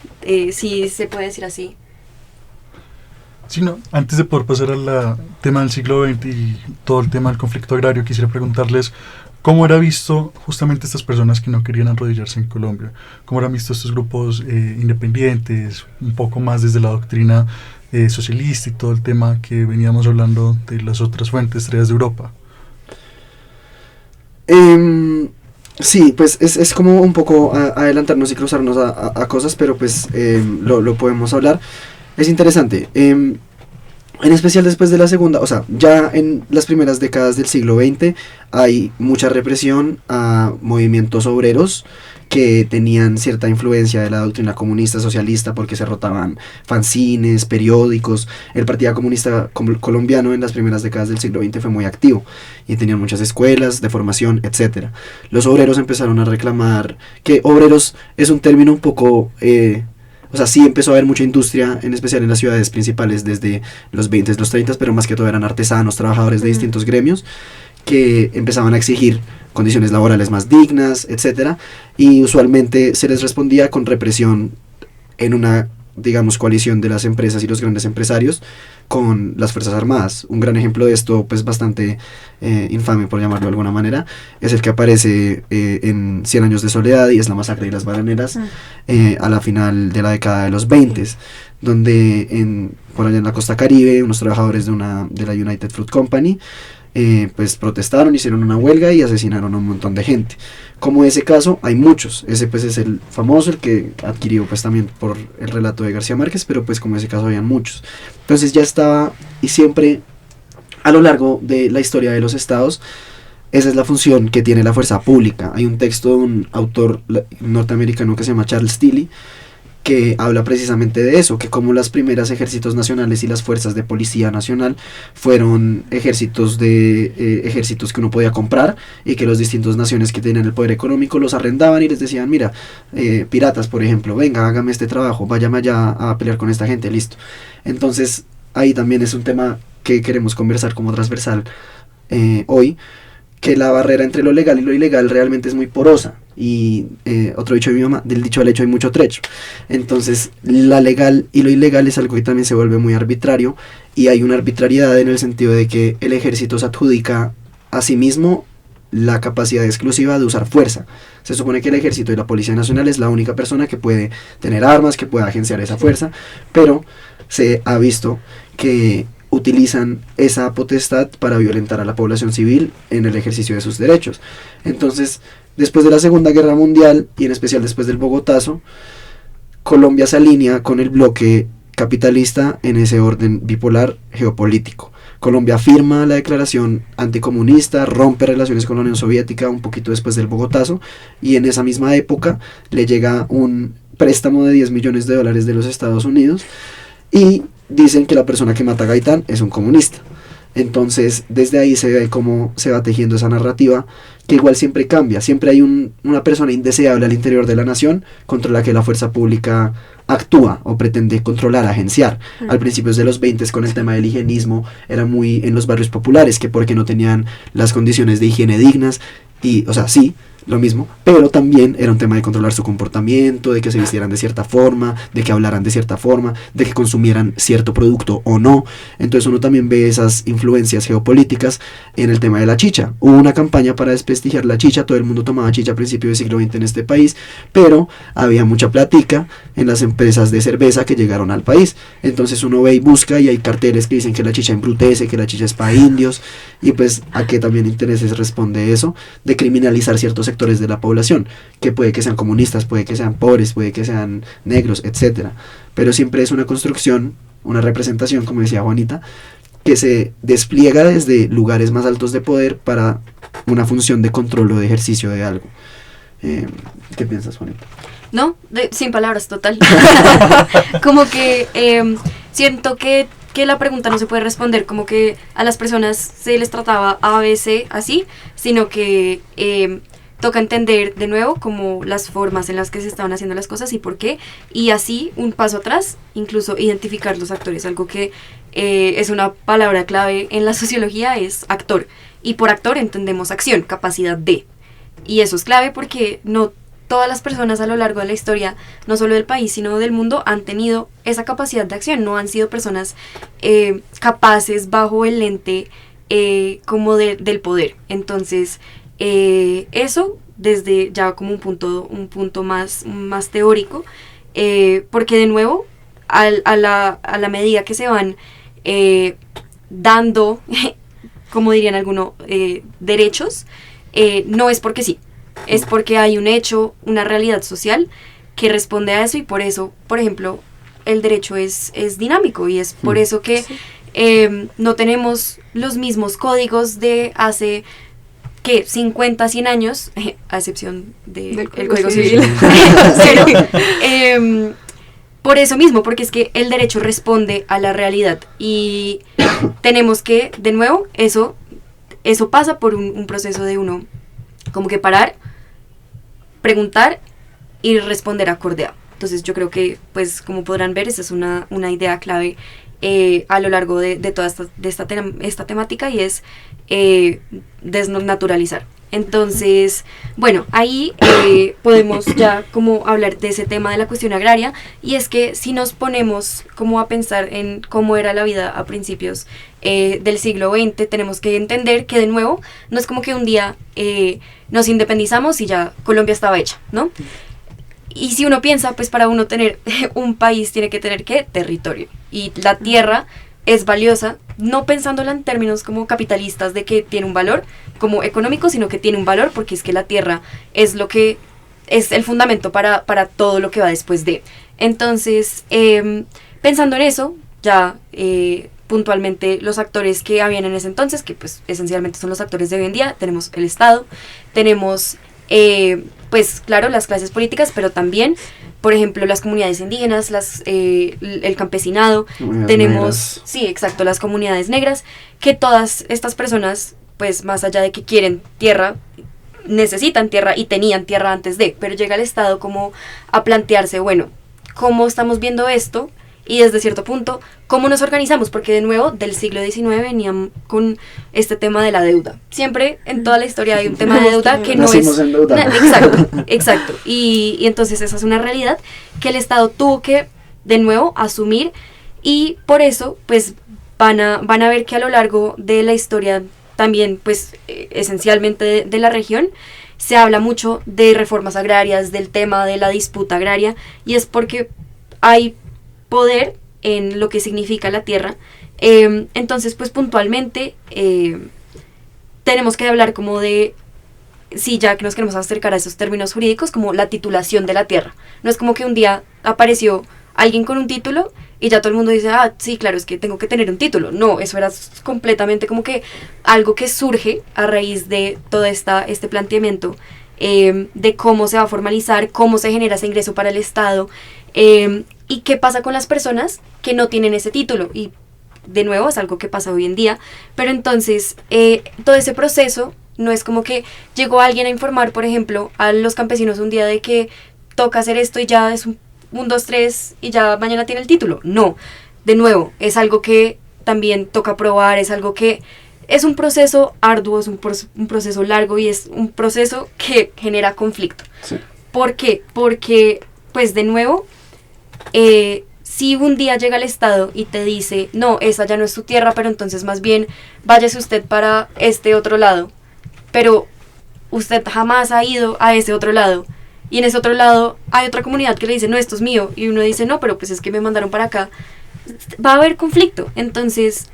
si se puede decir así. Sí, no, antes de poder pasar al tema del siglo XX y todo el tema del conflicto agrario, quisiera preguntarles cómo era visto justamente estas personas que no querían arrodillarse en Colombia, cómo eran vistos estos grupos independientes, un poco más desde la doctrina socialista y todo el tema que veníamos hablando de las otras fuentes traídas de Europa. Sí, pues es como un poco adelantarnos y cruzarnos a cosas, pero pues lo podemos hablar. Es interesante. En especial después de la segunda, o sea, ya en las primeras décadas del siglo XX hay mucha represión a movimientos obreros que tenían cierta influencia de la doctrina comunista socialista porque se rotaban fanzines, periódicos. El Partido Comunista Colombiano en las primeras décadas del siglo XX fue muy activo y tenían muchas escuelas de formación, etcétera. Los obreros empezaron a reclamar, que obreros es un término un poco... o sea, sí empezó a haber mucha industria, en especial en las ciudades principales desde los 20s, los 30s, pero más que todo eran artesanos, trabajadores de distintos gremios que empezaban a exigir condiciones laborales más dignas, etcétera, y usualmente se les respondía con represión en una, digamos, coalición de las empresas y los grandes empresarios con las Fuerzas Armadas. Un gran ejemplo de esto, pues bastante infame por llamarlo de alguna manera, es el que aparece en 100 años de soledad, y es la masacre de las bananeras a la final de la década de los 20, donde por allá en la costa Caribe unos trabajadores de la United Fruit Company pues protestaron, hicieron una huelga y asesinaron a un montón de gente. Como ese caso hay muchos. Ese pues es el famoso, el que adquirió pues también por el relato de García Márquez, pero pues como ese caso habían muchos. Entonces ya estaba, y siempre a lo largo de la historia de los estados, esa es la función que tiene la fuerza pública. Hay un texto de un autor norteamericano que se llama Charles Tilly, que habla precisamente de eso, que como las primeras ejércitos nacionales y las fuerzas de policía nacional fueron ejércitos que uno podía comprar, y que las distintas naciones que tenían el poder económico los arrendaban y les decían, mira, piratas por ejemplo, venga, hágame este trabajo, váyame allá a pelear con esta gente, listo. Entonces ahí también es un tema que queremos conversar como transversal hoy, que la barrera entre lo legal y lo ilegal realmente es muy porosa, y otro dicho de mi mamá, del dicho al hecho hay mucho trecho. Entonces la legal y lo ilegal es algo que también se vuelve muy arbitrario, y hay una arbitrariedad en el sentido de que el ejército se adjudica a sí mismo la capacidad exclusiva de usar fuerza. Se supone que el ejército y la Policía Nacional es la única persona que puede tener armas, que pueda agenciar esa fuerza, pero se ha visto que utilizan esa potestad para violentar a la población civil en el ejercicio de sus derechos. Entonces, después de la Segunda Guerra Mundial, y en especial después del Bogotazo, Colombia se alinea con el bloque capitalista en ese orden bipolar geopolítico. Colombia firma la declaración anticomunista, rompe relaciones con la Unión Soviética un poquito después del Bogotazo, y en esa misma época le llega un préstamo de $10 millones de los Estados Unidos, y dicen que la persona que mata a Gaitán es un comunista. Entonces desde ahí se ve cómo se va tejiendo esa narrativa, que igual siempre cambia, siempre hay una persona indeseable al interior de la nación contra la que la fuerza pública actúa o pretende controlar, agenciar. Al principio de los 20 con el tema del higienismo era muy en los barrios populares, que porque no tenían las condiciones de higiene dignas, y o sea, sí, lo mismo, pero también era un tema de controlar su comportamiento, de que se vistieran de cierta forma, de que hablaran de cierta forma, de que consumieran cierto producto o no. Entonces uno también ve esas influencias geopolíticas en el tema de la chicha. Hubo una campaña para desprestigiar la chicha, todo el mundo tomaba chicha a principios del siglo XX en este país, pero había mucha plática en las empresas de cerveza que llegaron al país. Entonces uno ve y busca, y hay carteles que dicen que la chicha embrutece, que la chicha es para indios, y pues a qué también intereses responde eso, de criminalizar ciertos sectores de la población, que puede que sean comunistas, puede que sean pobres, puede que sean negros, etcétera, pero siempre es una construcción, una representación, como decía Juanita, que se despliega desde lugares más altos de poder para una función de control o de ejercicio de algo. ¿Qué piensas, Juanita? No, sin palabras, total. Como que siento que la pregunta no se puede responder como que a las personas se les trataba a veces así, sino que toca entender de nuevo como las formas en las que se estaban haciendo las cosas y por qué, y así un paso atrás, incluso identificar los actores, algo que es una palabra clave en la sociología, es actor, y por actor entendemos acción, capacidad de, y eso es clave porque no todas las personas a lo largo de la historia, no solo del país, sino del mundo, han tenido esa capacidad de acción, no han sido personas capaces bajo el lente como del poder. Entonces, eso desde ya como un punto más teórico, porque de nuevo, a la medida que se van dando, como dirían algunos, derechos, no es porque sí. Es porque hay un hecho, una realidad social que responde a eso, y por eso, por ejemplo, el derecho es dinámico, y es por eso que no tenemos los mismos códigos de hace, ¿qué? 50, 100 años, a excepción del Código Civil. Pero, por eso mismo, porque es que el derecho responde a la realidad, y tenemos que, de nuevo, eso pasa por un proceso de uno como que parar, preguntar y responder acorde a. Entonces yo creo que, pues como podrán ver, esa es una idea clave a lo largo de toda esta temática, y es desnaturalizar. Entonces, bueno, ahí podemos ya como hablar de ese tema de la cuestión agraria, y es que si nos ponemos como a pensar en cómo era la vida a principios del siglo XX, tenemos que entender que, de nuevo, no es como que un día nos independizamos y ya Colombia estaba hecha, ¿no? Y si uno piensa, pues para uno tener un país tiene que tener, ¿qué? Territorio. Y la tierra es valiosa, no pensándola en términos como capitalistas de que tiene un valor como económico, sino que tiene un valor porque es que la tierra es lo que es el fundamento para todo lo que va después de. Entonces, pensando en eso, ya puntualmente los actores que habían en ese entonces, que pues esencialmente son los actores de hoy en día, tenemos el Estado, tenemos pues claro, las clases políticas, pero también, por ejemplo, las comunidades indígenas, el campesinado, tenemos, negras. Sí, exacto, las comunidades negras, que todas estas personas, pues más allá de que quieren tierra, necesitan tierra y tenían tierra antes de, pero llega el Estado como a plantearse, bueno, ¿cómo estamos viendo esto? Y desde cierto punto, ¿cómo nos organizamos? Porque de nuevo, del siglo XIX venían con este tema de la deuda. Siempre en toda la historia hay un tema de deuda que no es... Exacto. Y entonces esa es una realidad que el Estado tuvo que, de nuevo, asumir, y por eso, pues, van a ver que a lo largo de la historia, también, pues, esencialmente de la región, se habla mucho de reformas agrarias, del tema de la disputa agraria, y es porque hay poder en lo que significa la tierra. Entonces, pues puntualmente tenemos que hablar como de, sí, ya que nos queremos acercar a esos términos jurídicos, como la titulación de la tierra. No es como que un día apareció alguien con un título y ya todo el mundo dice, ah, sí, claro, es que tengo que tener un título. No, eso era completamente como que algo que surge a raíz de todo este planteamiento de cómo se va a formalizar, cómo se genera ese ingreso para el Estado, y qué pasa con las personas que no tienen ese título. Y de nuevo es algo que pasa hoy en día, pero entonces todo ese proceso no es como que llegó alguien a informar, por ejemplo, a los campesinos un día de que toca hacer esto y ya es un 2, 3 y ya mañana tiene el título. No, de nuevo, es algo que también toca probar, es algo que es un proceso arduo, es un proceso largo, y es un proceso que genera conflicto. Sí. ¿Por qué? Porque, pues de nuevo, si un día llega el Estado y te dice, no, esa ya no es su tierra, pero entonces más bien váyase usted para este otro lado, pero usted jamás ha ido a ese otro lado, y en ese otro lado hay otra comunidad que le dice, no, esto es mío, y uno dice, no, pero pues es que me mandaron para acá, va a haber conflicto. Entonces,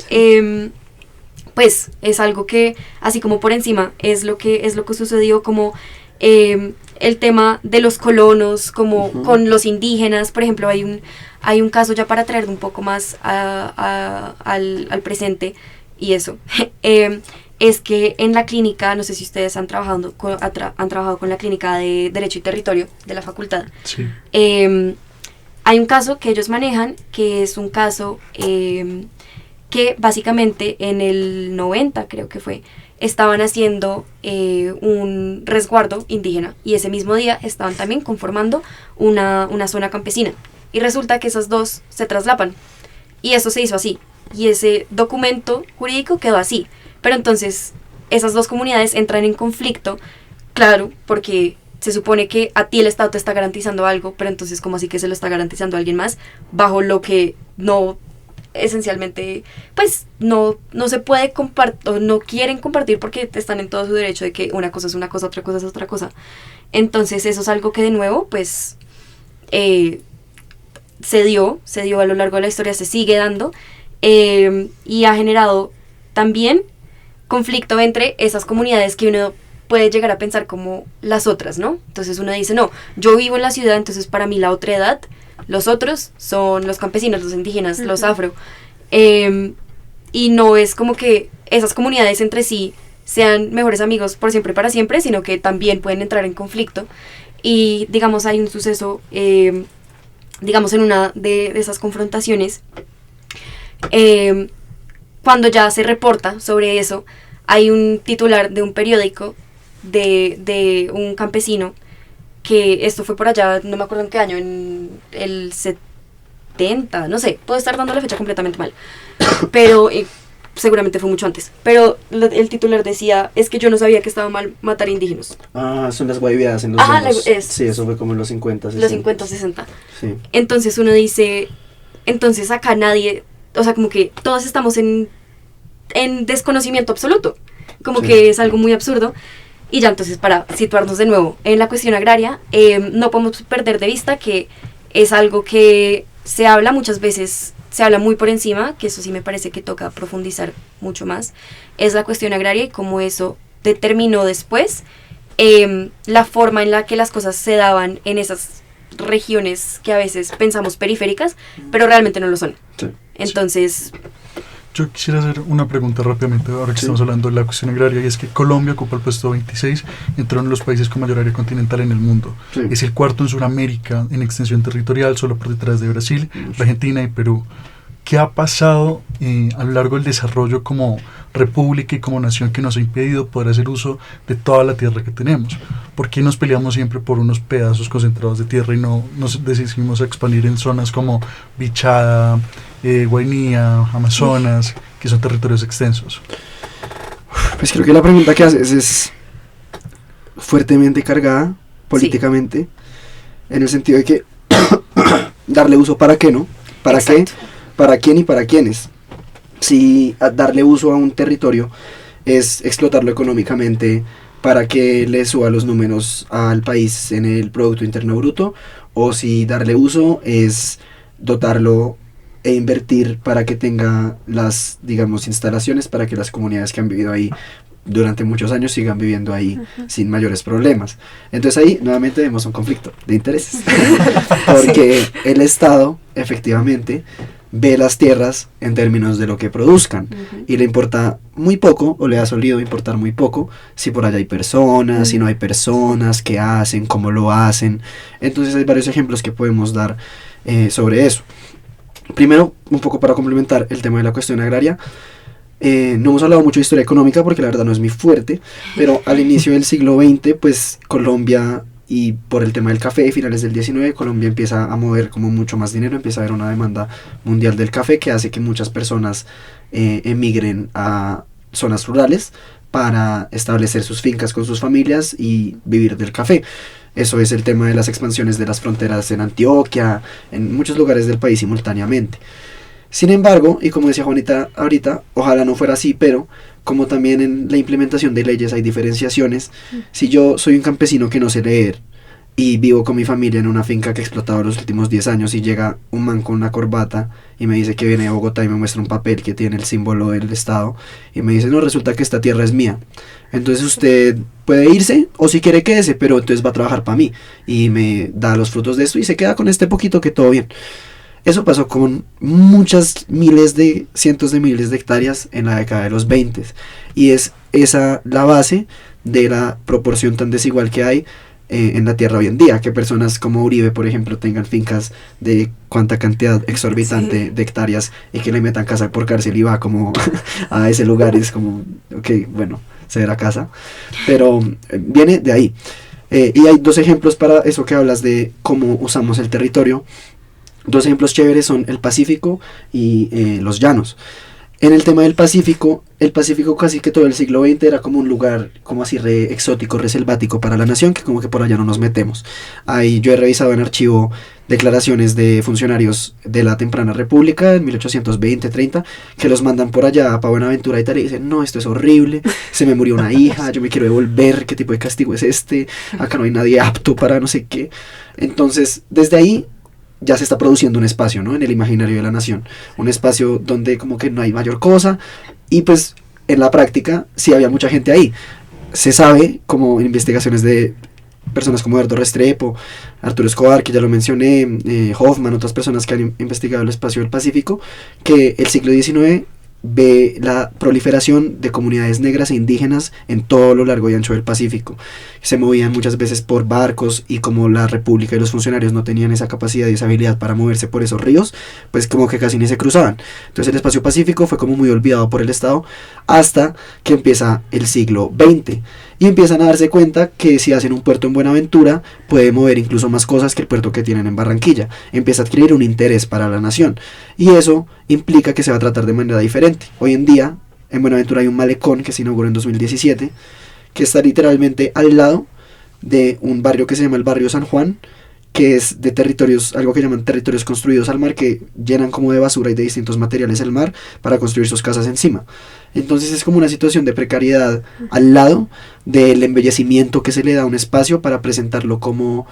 pues es algo que, así como por encima, es lo que sucedió, como el tema de los colonos, como con los indígenas, por ejemplo, hay un caso ya para traer un poco más al presente, y eso, es que en la clínica, no sé si ustedes han trabajado con la clínica de Derecho y Territorio de la facultad, Sí. Hay un caso que ellos manejan, que es un caso que básicamente en el 90, creo que fue, estaban haciendo un resguardo indígena, y ese mismo día estaban también conformando una zona campesina, y resulta que esas dos se traslapan, y eso se hizo así, y ese documento jurídico quedó así, pero entonces esas dos comunidades entran en conflicto, claro, porque se supone que a ti el Estado te está garantizando algo, pero entonces ¿cómo así que se lo está garantizando a alguien más bajo lo que no, esencialmente, pues no se puede compartir, o no quieren compartir, porque están en todo su derecho de que una cosa es una cosa, otra cosa es otra cosa? Entonces eso es algo que de nuevo pues se dio a lo largo de la historia, se sigue dando, y ha generado también conflicto entre esas comunidades que uno puede llegar a pensar como las otras, ¿no? Entonces uno dice, no, yo vivo en la ciudad, entonces para mí la otra edad, los otros son los campesinos, los indígenas, los afro, y no es como que esas comunidades entre sí sean mejores amigos por siempre y para siempre, sino que también pueden entrar en conflicto, y digamos hay un suceso, digamos en una de esas confrontaciones, cuando ya se reporta sobre eso, hay un titular de un periódico de un campesino, que esto fue por allá, no me acuerdo en qué año, en el 70, no sé, puedo estar dando la fecha completamente mal, pero seguramente fue mucho antes, pero el titular decía, es que yo no sabía que estaba mal matar indígenas. Ah, son las guayibadas en los llanos. Sí, eso fue como en los 50, 60. Los 50, 60. Sí. Entonces uno dice, entonces acá nadie, o sea, como que todos estamos en desconocimiento absoluto, como Sí. que es algo muy absurdo. Y ya entonces, para situarnos de nuevo en la cuestión agraria, no podemos perder de vista que es algo que se habla muchas veces, se habla muy por encima, que eso sí me parece que toca profundizar mucho más, es la cuestión agraria y cómo eso determinó después la forma en la que las cosas se daban en esas regiones que a veces pensamos periféricas, pero realmente no lo son. Sí. Entonces, Yo quisiera hacer una pregunta rápidamente, ahora que Sí. estamos hablando de la cuestión agraria, y es que Colombia ocupa el puesto 26 entre uno de los países con mayor área continental en el mundo. Sí. Es el cuarto en Sudamérica en extensión territorial, solo por detrás de Brasil, Argentina y Perú. ¿Qué ha pasado a lo largo del desarrollo como república y como nación que nos ha impedido poder hacer uso de toda la tierra que tenemos? ¿Por qué nos peleamos siempre por unos pedazos concentrados de tierra y no nos decidimos a expandir en zonas como Bichada, Guainía, Amazonas, que son territorios extensos? Pues creo que la pregunta que haces es fuertemente cargada políticamente, en el sentido de que darle uso para qué, ¿no? ¿Para Exacto. qué? ¿Para quién y para quiénes? Si darle uso a un territorio es explotarlo económicamente para que le suba los números al país en el Producto Interno Bruto, o si darle uso es dotarlo e invertir para que tenga las, digamos, instalaciones para que las comunidades que han vivido ahí durante muchos años sigan viviendo ahí sin mayores problemas. Entonces ahí nuevamente vemos un conflicto de intereses, porque el Estado efectivamente ve las tierras en términos de lo que produzcan, y le importa muy poco, o le ha solido importar muy poco, si por allá hay personas, si no hay personas, qué hacen, cómo lo hacen. Entonces hay varios ejemplos que podemos dar sobre eso. Primero, un poco para complementar el tema de la cuestión agraria, no hemos hablado mucho de historia económica porque la verdad no es mi fuerte, pero al inicio del siglo XX, pues Colombia, y por el tema del café, finales del 19, Colombia empieza a mover como mucho más dinero, empieza a haber una demanda mundial del café que hace que muchas personas emigren a zonas rurales para establecer sus fincas con sus familias y vivir del café. Eso es el tema de las expansiones de las fronteras en Antioquia, en muchos lugares del país simultáneamente. Sin embargo, y como decía Juanita ahorita, ojalá no fuera así, pero como también en la implementación de leyes hay diferenciaciones, si yo soy un campesino que no sé leer y vivo con mi familia en una finca que he explotado los últimos 10 años y llega un man con una corbata y me dice que viene de Bogotá y me muestra un papel que tiene el símbolo del estado y me dice, no, resulta que esta tierra es mía, entonces usted puede irse o si quiere quédese, pero entonces va a trabajar para mí, y me da los frutos de esto y se queda con este poquito, que todo bien. Eso pasó con muchas cientos de miles de hectáreas en la década de los 20, y es esa la base de la proporción tan desigual que hay en la tierra hoy en día, que personas como Uribe, por ejemplo, tengan fincas de cuánta cantidad exorbitante de hectáreas y que le metan casa por cárcel y va como a ese lugar, es como, ok, bueno, se verá casa, pero viene de ahí. Y hay dos ejemplos para eso que hablas de cómo usamos el territorio. Dos ejemplos chéveres son el Pacífico y los llanos. En el tema del Pacífico, el Pacífico casi que todo el siglo XX era como un lugar como así re exótico, re selvático para la nación, que como que por allá no nos metemos. Ahí yo he revisado en archivo declaraciones de funcionarios de la temprana república en 1820-30 que los mandan por allá para Buenaventura y tal y dicen, no, esto es horrible, se me murió una hija, yo me quiero devolver, ¿qué tipo de castigo es este? Acá no hay nadie apto para no sé qué. Entonces, desde ahí ya se está produciendo un espacio, ¿no? En el imaginario de la nación, un espacio donde como que no hay mayor cosa, y pues en la práctica sí había mucha gente ahí. Se sabe, como en investigaciones de personas como Eduardo Restrepo, Arturo Escobar, que ya lo mencioné, Hoffman, otras personas que han investigado el espacio del Pacífico, que el siglo XIX ve la proliferación de comunidades negras e indígenas en todo lo largo y ancho del Pacífico. Se movían muchas veces por barcos, y como la república y los funcionarios no tenían esa capacidad y esa habilidad para moverse por esos ríos, pues como que casi ni se cruzaban. Entonces el espacio pacífico fue como muy olvidado por el Estado hasta que empieza el siglo XX. Y empiezan a darse cuenta que si hacen un puerto en Buenaventura, puede mover incluso más cosas que el puerto que tienen en Barranquilla. Empieza a adquirir un interés para la nación. Y eso implica que se va a tratar de manera diferente. Hoy en día, en Buenaventura hay un malecón que se inauguró en 2017, que está literalmente al lado de un barrio que se llama el barrio San Juan, que es de territorios, algo que llaman territorios construidos al mar, que llenan como de basura y de distintos materiales el mar para construir sus casas encima. Entonces es como una situación de precariedad al lado del embellecimiento que se le da a un espacio para presentarlo como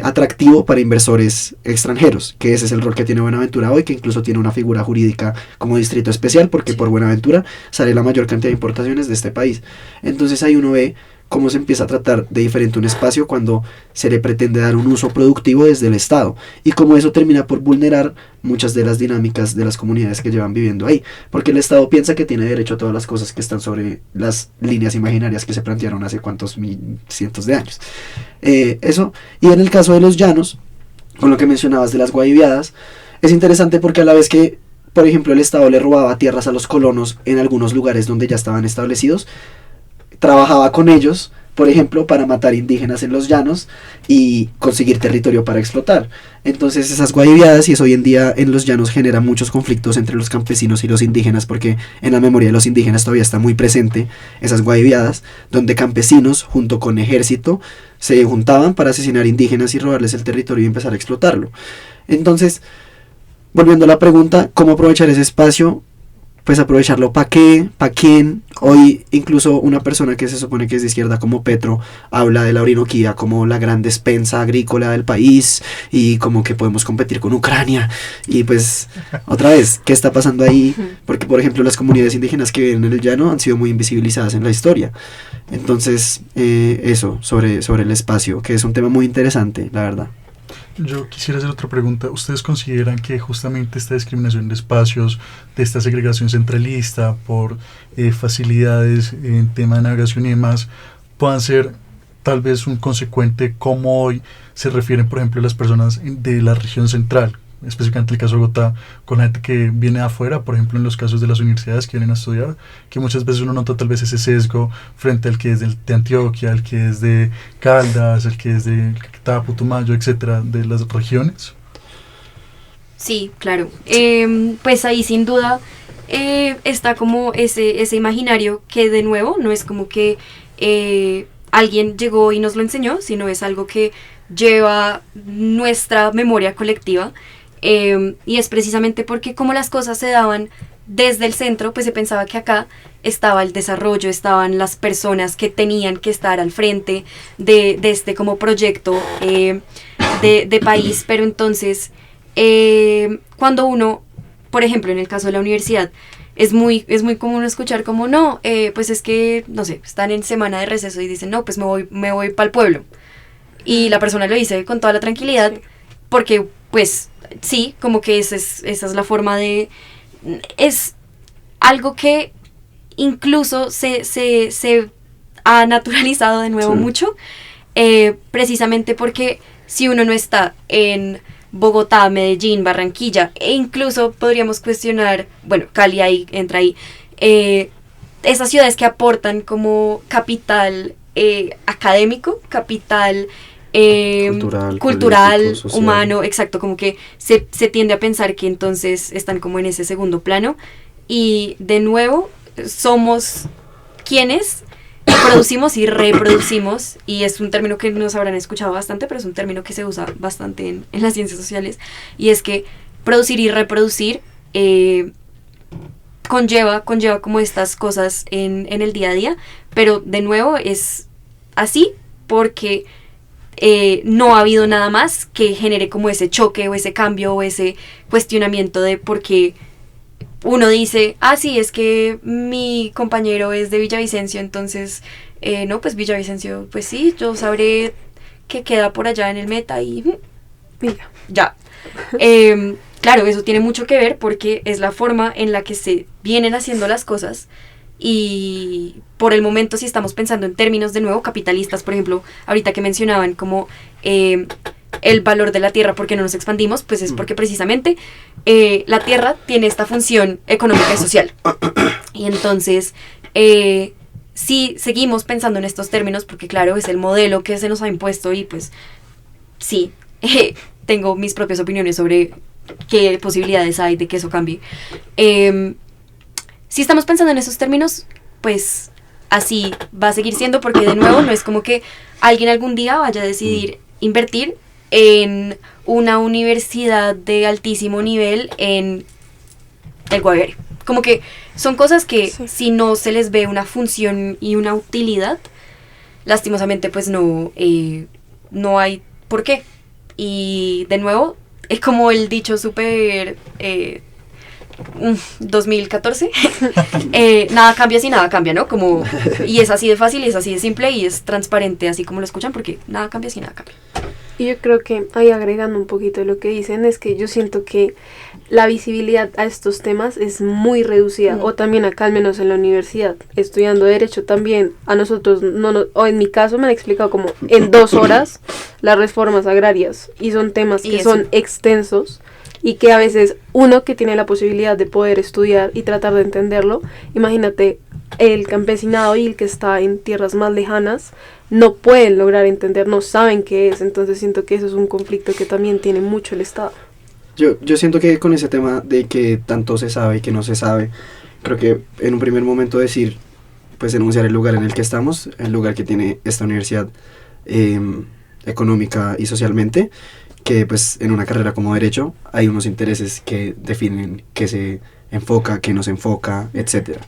atractivo para inversores extranjeros, que ese es el rol que tiene Buenaventura hoy, que incluso tiene una figura jurídica como distrito especial, porque por Buenaventura sale la mayor cantidad de importaciones de este país. Entonces ahí uno ve cómo se empieza a tratar de diferente un espacio cuando se le pretende dar un uso productivo desde el Estado, y cómo eso termina por vulnerar muchas de las dinámicas de las comunidades que llevan viviendo ahí, porque el Estado piensa que tiene derecho a todas las cosas que están sobre las líneas imaginarias que se plantearon hace cuantos cientos de años. Eso, y en el caso de los llanos, con lo que mencionabas de las guayiviadas, es interesante porque a la vez que, por ejemplo, el Estado le robaba tierras a los colonos en algunos lugares donde ya estaban establecidos, trabajaba con ellos, por ejemplo, para matar indígenas en los llanos y conseguir territorio para explotar. Entonces esas guayiviadas, y eso hoy en día en los llanos genera muchos conflictos entre los campesinos y los indígenas, porque en la memoria de los indígenas todavía está muy presente esas guayiviadas, donde campesinos junto con ejército se juntaban para asesinar indígenas y robarles el territorio y empezar a explotarlo. Entonces, volviendo a la pregunta, ¿cómo aprovechar ese espacio? Pues aprovecharlo ¿para qué? ¿Para quién? Hoy incluso una persona que se supone que es de izquierda como Petro habla de la Orinoquía como la gran despensa agrícola del país y como que podemos competir con Ucrania. Y pues otra vez, ¿qué está pasando ahí? Porque por ejemplo las comunidades indígenas que viven en el llano han sido muy invisibilizadas en la historia. Entonces eso sobre el espacio, que es un tema muy interesante, la verdad. Yo quisiera hacer otra pregunta. ¿Ustedes consideran que justamente esta discriminación de espacios, de esta segregación centralista por facilidades en tema de navegación y demás, puedan ser tal vez un consecuente como hoy se refieren, por ejemplo, las personas de la región central, específicamente el caso de Bogotá, con la gente que viene de afuera, por ejemplo en los casos de las universidades que vienen a estudiar, que muchas veces uno nota tal vez ese sesgo frente al que es de Antioquia, al que es de Caldas, el que es de Caquetá, Putumayo, etcétera, de las regiones? Sí, claro. Pues ahí sin duda está como ese imaginario que de nuevo no es como que alguien llegó y nos lo enseñó, sino es algo que lleva nuestra memoria colectiva. Y es precisamente porque como las cosas se daban desde el centro pues se pensaba que acá estaba el desarrollo, estaban las personas que tenían que estar al frente de este como proyecto de país, pero entonces cuando uno, por ejemplo en el caso de la universidad, es muy común escuchar como no, pues es que, no sé, están en semana de receso y dicen no, pues me voy para el pueblo. Y la persona lo dice con toda la tranquilidad, sí, porque pues sí, como que esa es la forma de... Es algo que incluso se ha naturalizado de nuevo, sí, mucho, precisamente porque si uno no está en Bogotá, Medellín, Barranquilla, e incluso podríamos cuestionar, bueno, Cali ahí entra ahí, esas ciudades que aportan como capital académico, capital cultural, político, humano, exacto, como que se tiende a pensar que entonces están como en ese segundo plano, y de nuevo somos quienes producimos y reproducimos, y es un término que nos habrán escuchado bastante, pero es un término que se usa bastante en las ciencias sociales, y es que producir y reproducir conlleva como estas cosas en el día a día, pero de nuevo es así porque no ha habido nada más que genere como ese choque o ese cambio o ese cuestionamiento de por qué uno dice, sí, es que mi compañero es de Villavicencio, entonces, no, pues Villavicencio, pues sí, yo sabré que queda por allá en el meta y mira, ya. Claro, eso tiene mucho que ver porque es la forma en la que se vienen haciendo las cosas. Y por el momento, si estamos pensando en términos de nuevo capitalistas, por ejemplo, ahorita que mencionaban como el valor de la tierra, ¿por qué no nos expandimos? Pues es porque precisamente la tierra tiene esta función económica y social. Y entonces, si seguimos pensando en estos términos, porque claro, es el modelo que se nos ha impuesto y pues sí, tengo mis propias opiniones sobre qué posibilidades hay de que eso cambie. Si estamos pensando en esos términos, pues así va a seguir siendo, porque de nuevo no es como que alguien algún día vaya a decidir invertir en una universidad de altísimo nivel en el Guaviare. Como que son cosas que sí, si no se les ve una función y una utilidad, lastimosamente pues no hay por qué. Y de nuevo, es como el dicho súper 2014, nada cambia si nada cambia, ¿no? Como, y es así de fácil, y es así de simple, y es transparente, así como lo escuchan, porque nada cambia si nada cambia. Y yo creo que ahí agregando un poquito de lo que dicen, es que yo siento que la visibilidad a estos temas es muy reducida, o también acá al menos en la universidad, estudiando Derecho también, a nosotros, o en mi caso me han explicado como en 2 horas las reformas agrarias, y son temas que son extensos, y que a veces uno que tiene la posibilidad de poder estudiar y tratar de entenderlo, imagínate el campesinado y el que está en tierras más lejanas, no pueden lograr entender, no saben qué es, entonces siento que eso es un conflicto que también tiene mucho el Estado. Yo siento que con ese tema de que tanto se sabe y que no se sabe, creo que en un primer momento pues enunciar el lugar en el que estamos, el lugar que tiene esta universidad económica y socialmente, que pues en una carrera como Derecho hay unos intereses que definen qué se enfoca, qué no se enfoca, etcétera.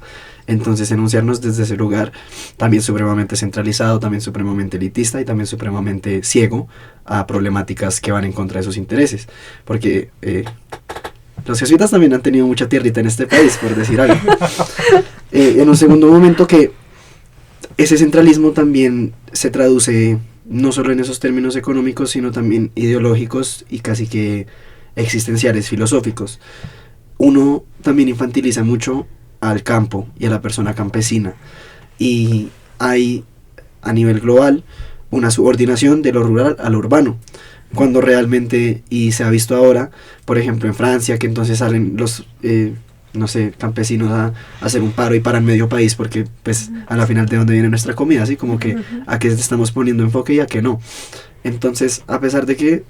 Entonces enunciarnos desde ese lugar también supremamente centralizado, también supremamente elitista y también supremamente ciego a problemáticas que van en contra de esos intereses. Porque los jesuitas también han tenido mucha tierrita en este país, por decir algo. En un segundo momento que ese centralismo también se traduce no solo en esos términos económicos, sino también ideológicos y casi que existenciales, filosóficos. Uno también infantiliza mucho al campo y a la persona campesina, y hay a nivel global una subordinación de lo rural a lo urbano, cuando realmente, y se ha visto ahora, por ejemplo en Francia, que entonces salen los campesinos a hacer un paro y paran medio país porque pues a la final de dónde viene nuestra comida, así como que a qué estamos poniendo enfoque y a qué no. Entonces, a pesar de que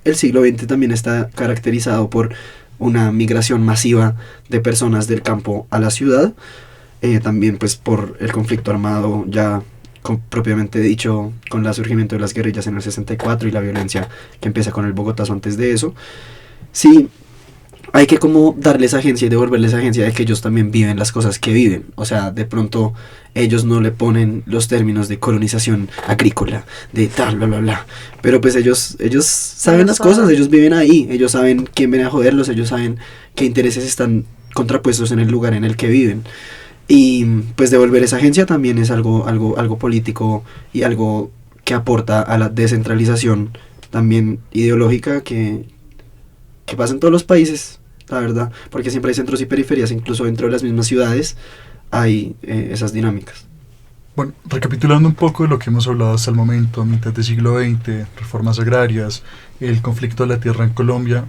el siglo XX también está caracterizado por una migración masiva de personas del campo a la ciudad, también pues por el conflicto armado ya propiamente dicho, con el surgimiento de las guerrillas en el 64 y la violencia que empieza con el Bogotazo antes de eso. Sí, hay que como darles agencia y devolverles agencia de que ellos también viven las cosas que viven. O sea, de pronto ellos no le ponen los términos de colonización agrícola, de tal, bla, bla, bla. Pero pues ellos saben las cosas, ellos viven ahí, ellos saben quién viene a joderlos, ellos saben qué intereses están contrapuestos en el lugar en el que viven. Y pues devolver esa agencia también es algo político y algo que aporta a la descentralización también ideológica que pasa en todos los países, la verdad, porque siempre hay centros y periferias, incluso dentro de las mismas ciudades hay esas dinámicas. Bueno, recapitulando un poco de lo que hemos hablado hasta el momento, a mitad del siglo XX, reformas agrarias, el conflicto de la tierra en Colombia,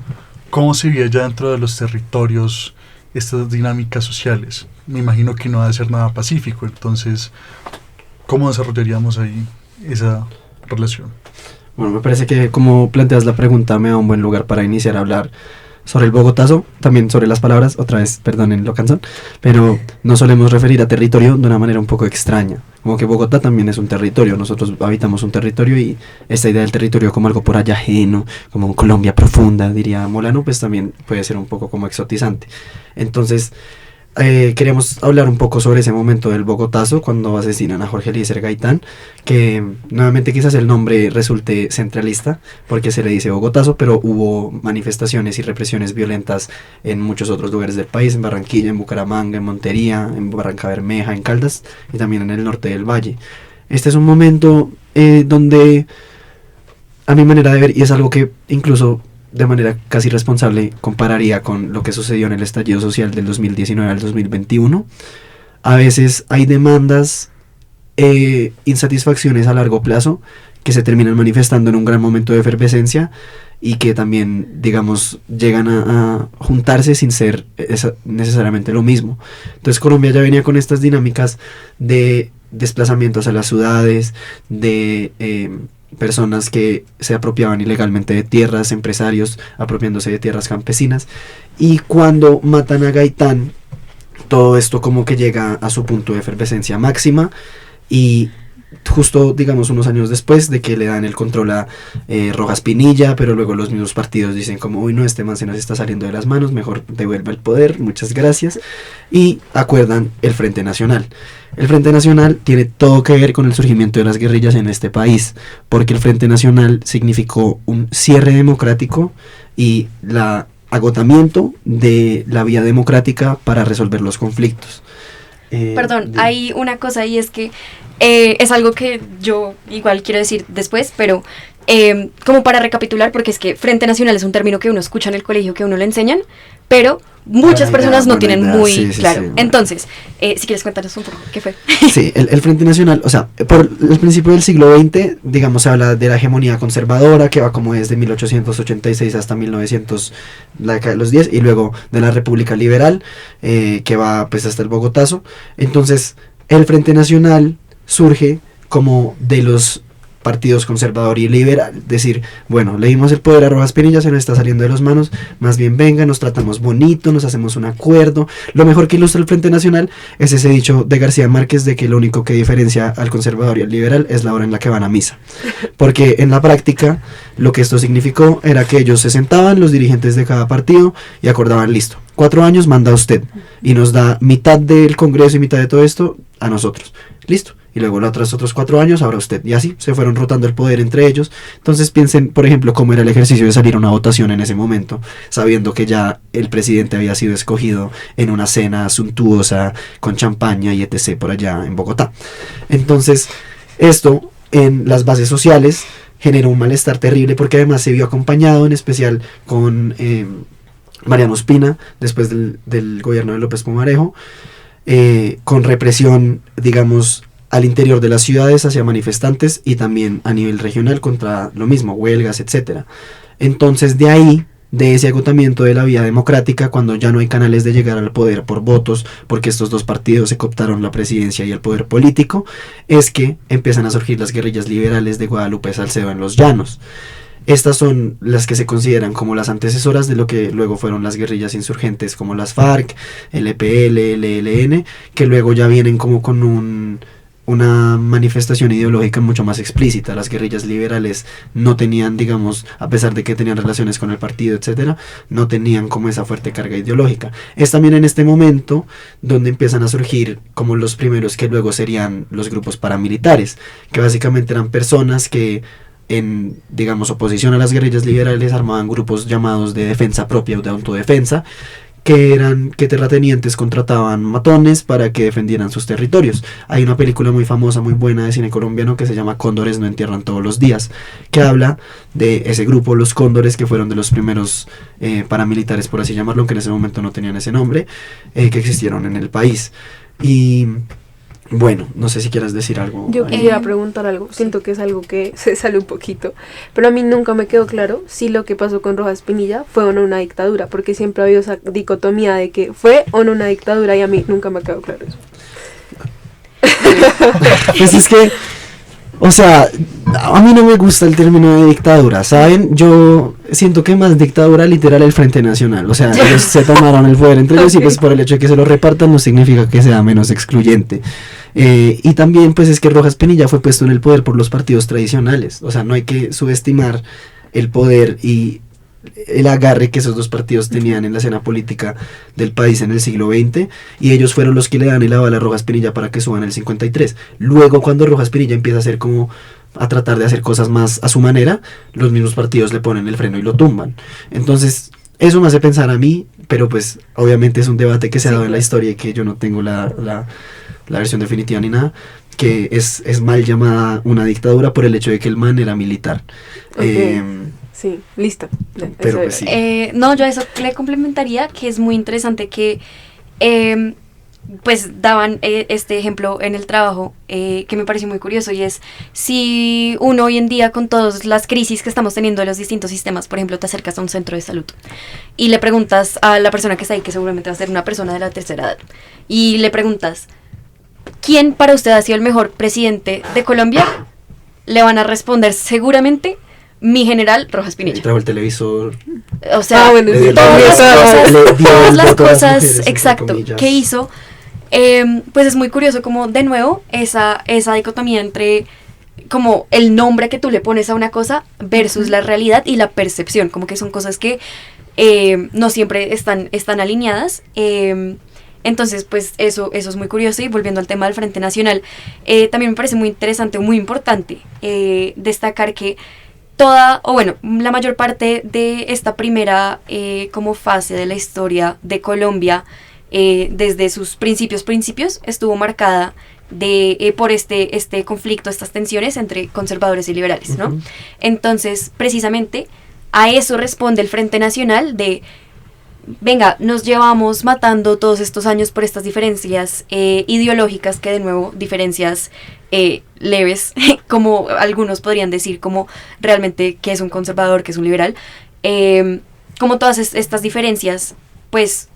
¿cómo se veía ya dentro de los territorios estas dinámicas sociales? Me imagino que no va a ser nada pacífico, entonces, ¿cómo desarrollaríamos ahí esa relación? Bueno, me parece que como planteas la pregunta me da un buen lugar para iniciar a hablar sobre el bogotazo, también sobre las palabras, otra vez, perdonen lo cansón, pero nos solemos referir a territorio de una manera un poco extraña, como que Bogotá también es un territorio, nosotros habitamos un territorio y esta idea del territorio como algo por allá ajeno, como Colombia profunda, diría Molano, pues también puede ser un poco como exotizante. Entonces, queríamos hablar un poco sobre ese momento del bogotazo, cuando asesinan a Jorge Eliezer Gaitán, que nuevamente quizás el nombre resulte centralista, porque se le dice bogotazo, pero hubo manifestaciones y represiones violentas en muchos otros lugares del país, en Barranquilla, en Bucaramanga, en Montería, en Barrancabermeja, en Caldas, y también en el norte del Valle. Este es un momento donde, a mi manera de ver, y es algo que incluso de manera casi responsable compararía con lo que sucedió en el estallido social del 2019 al 2021. A veces hay demandas, insatisfacciones a largo plazo que se terminan manifestando en un gran momento de efervescencia y que también, digamos, llegan a juntarse sin ser necesariamente lo mismo. Entonces Colombia ya venía con estas dinámicas de desplazamientos a las ciudades, de personas que se apropiaban ilegalmente de tierras, empresarios apropiándose de tierras campesinas, y cuando matan a Gaitán, todo esto como que llega a su punto de efervescencia máxima, y justo, digamos, unos años después de que le dan el control a Rojas Pinilla, pero luego los mismos partidos dicen como, uy no, este man se nos está saliendo de las manos, mejor devuelva el poder, muchas gracias, y acuerdan el Frente Nacional. El Frente Nacional tiene todo que ver con el surgimiento de las guerrillas en este país, porque el Frente Nacional significó un cierre democrático y la agotamiento de la vía democrática para resolver los conflictos. Perdón, hay una cosa y es que es algo que yo igual quiero decir después, pero como para recapitular, porque es que Frente Nacional es un término que uno escucha en el colegio, que a uno le enseñan, pero muchas personas no tienen muy claro. Sí, entonces, si quieres cuéntanos un poco, ¿qué fue? Sí, el Frente Nacional, o sea, por el principio del siglo XX, digamos, se habla de la hegemonía conservadora, que va como desde 1886 hasta 1900, la década de los 10, y luego de la República Liberal, que va pues hasta el bogotazo. Entonces, el Frente Nacional surge como de los partidos conservador y liberal, decir, bueno, le dimos el poder a Rojas Pinilla, se nos está saliendo de las manos, más bien venga, nos tratamos bonito, nos hacemos un acuerdo. Lo mejor que ilustra el Frente Nacional es ese dicho de García Márquez de que lo único que diferencia al conservador y al liberal es la hora en la que van a misa, porque en la práctica lo que esto significó era que ellos se sentaban, los dirigentes de cada partido, y acordaban, listo, 4 años manda usted y nos da mitad del Congreso y mitad de todo esto a nosotros, listo. Y luego los otros 4 años ahora usted. Y así se fueron rotando el poder entre ellos. Entonces piensen, por ejemplo, cómo era el ejercicio de salir a una votación en ese momento, sabiendo que ya el presidente había sido escogido en una cena suntuosa, con champaña y etc. por allá en Bogotá. Entonces, esto en las bases sociales generó un malestar terrible, porque además se vio acompañado en especial con Mariano Ospina, después del gobierno de López Pumarejo, con represión, digamos, al interior de las ciudades hacia manifestantes y también a nivel regional contra lo mismo, huelgas, etcétera. Entonces de ahí, de ese agotamiento de la vía democrática, cuando ya no hay canales de llegar al poder por votos, porque estos dos partidos se cooptaron la presidencia y el poder político, es que empiezan a surgir las guerrillas liberales de Guadalupe Salcedo en los llanos. Estas son las que se consideran como las antecesoras de lo que luego fueron las guerrillas insurgentes como las FARC, el EPL, el ELN, que luego ya vienen como con un una manifestación ideológica mucho más explícita. Las guerrillas liberales no tenían, digamos, a pesar de que tenían relaciones con el partido, etcétera, no tenían como esa fuerte carga ideológica. Es también en este momento donde empiezan a surgir como los primeros que luego serían los grupos paramilitares, que básicamente eran personas que en, digamos, oposición a las guerrillas liberales armaban grupos llamados de defensa propia o de autodefensa, que terratenientes contrataban matones para que defendieran sus territorios. Hay una película muy famosa, muy buena de cine colombiano que se llama Cóndores no entierran todos los días, que habla de ese grupo, los Cóndores, que fueron de los primeros paramilitares, por así llamarlo, aunque en ese momento no tenían ese nombre, que existieron en el país. Y bueno, no sé si quieras decir algo. Yo quería preguntar algo, siento que es algo que se sale un poquito, pero a mí nunca me quedó claro si lo que pasó con Rojas Pinilla fue o no una dictadura, porque siempre ha habido esa dicotomía de que fue o no una dictadura y a mí nunca me quedó claro eso. Pues es que, o sea, a mí no me gusta el término de dictadura, ¿saben? Yo siento que más dictadura literal el Frente Nacional, o sea, ellos se tomaron el poder entre ellos y pues por el hecho de que se lo repartan no significa que sea menos excluyente. Y también pues es que Rojas Pinilla fue puesto en el poder por los partidos tradicionales, o sea, no hay que subestimar el poder y el agarre que esos dos partidos tenían en la escena política del país en el siglo XX, y ellos fueron los que le dan el aval a Rojas Pinilla para que suban el 53. Luego, cuando Rojas Pinilla empieza a hacer como a tratar de hacer cosas más a su manera, los mismos partidos le ponen el freno y lo tumban. Entonces, eso me hace pensar a mí, pero pues obviamente es un debate que se ha dado en la historia y que yo no tengo la versión definitiva ni nada, que es mal llamada una dictadura por el hecho de que el man era militar. Okay. Sí, listo. Pero pues sí. No, yo a eso le complementaría que es muy interesante que pues daban este ejemplo en el trabajo que me pareció muy curioso, y es si uno hoy en día con todas las crisis que estamos teniendo de los distintos sistemas, por ejemplo, te acercas a un centro de salud y le preguntas a la persona que está ahí, que seguramente va a ser una persona de la tercera edad, y le preguntas ¿quién para usted ha sido el mejor presidente de Colombia? Le van a responder seguramente mi general Rojas Pinilla. Trajo el televisor. O sea, todas las cosas, exacto, que hizo. Pues es muy curioso como de nuevo esa dicotomía entre como el nombre que tú le pones a una cosa versus la realidad y la percepción, como que son cosas que no siempre están alineadas. Entonces, pues eso es muy curioso. Y volviendo al tema del Frente Nacional, también me parece muy interesante, muy importante destacar que la mayor parte de esta primera como fase de la historia de Colombia, desde sus principios, estuvo marcada por este conflicto, estas tensiones entre conservadores y liberales, ¿no? Entonces, precisamente, a eso responde el Frente Nacional de venga, nos llevamos matando todos estos años por estas diferencias ideológicas, que de nuevo, diferencias leves, como algunos podrían decir, como realmente que es un conservador, que es un liberal, como todas estas diferencias, pues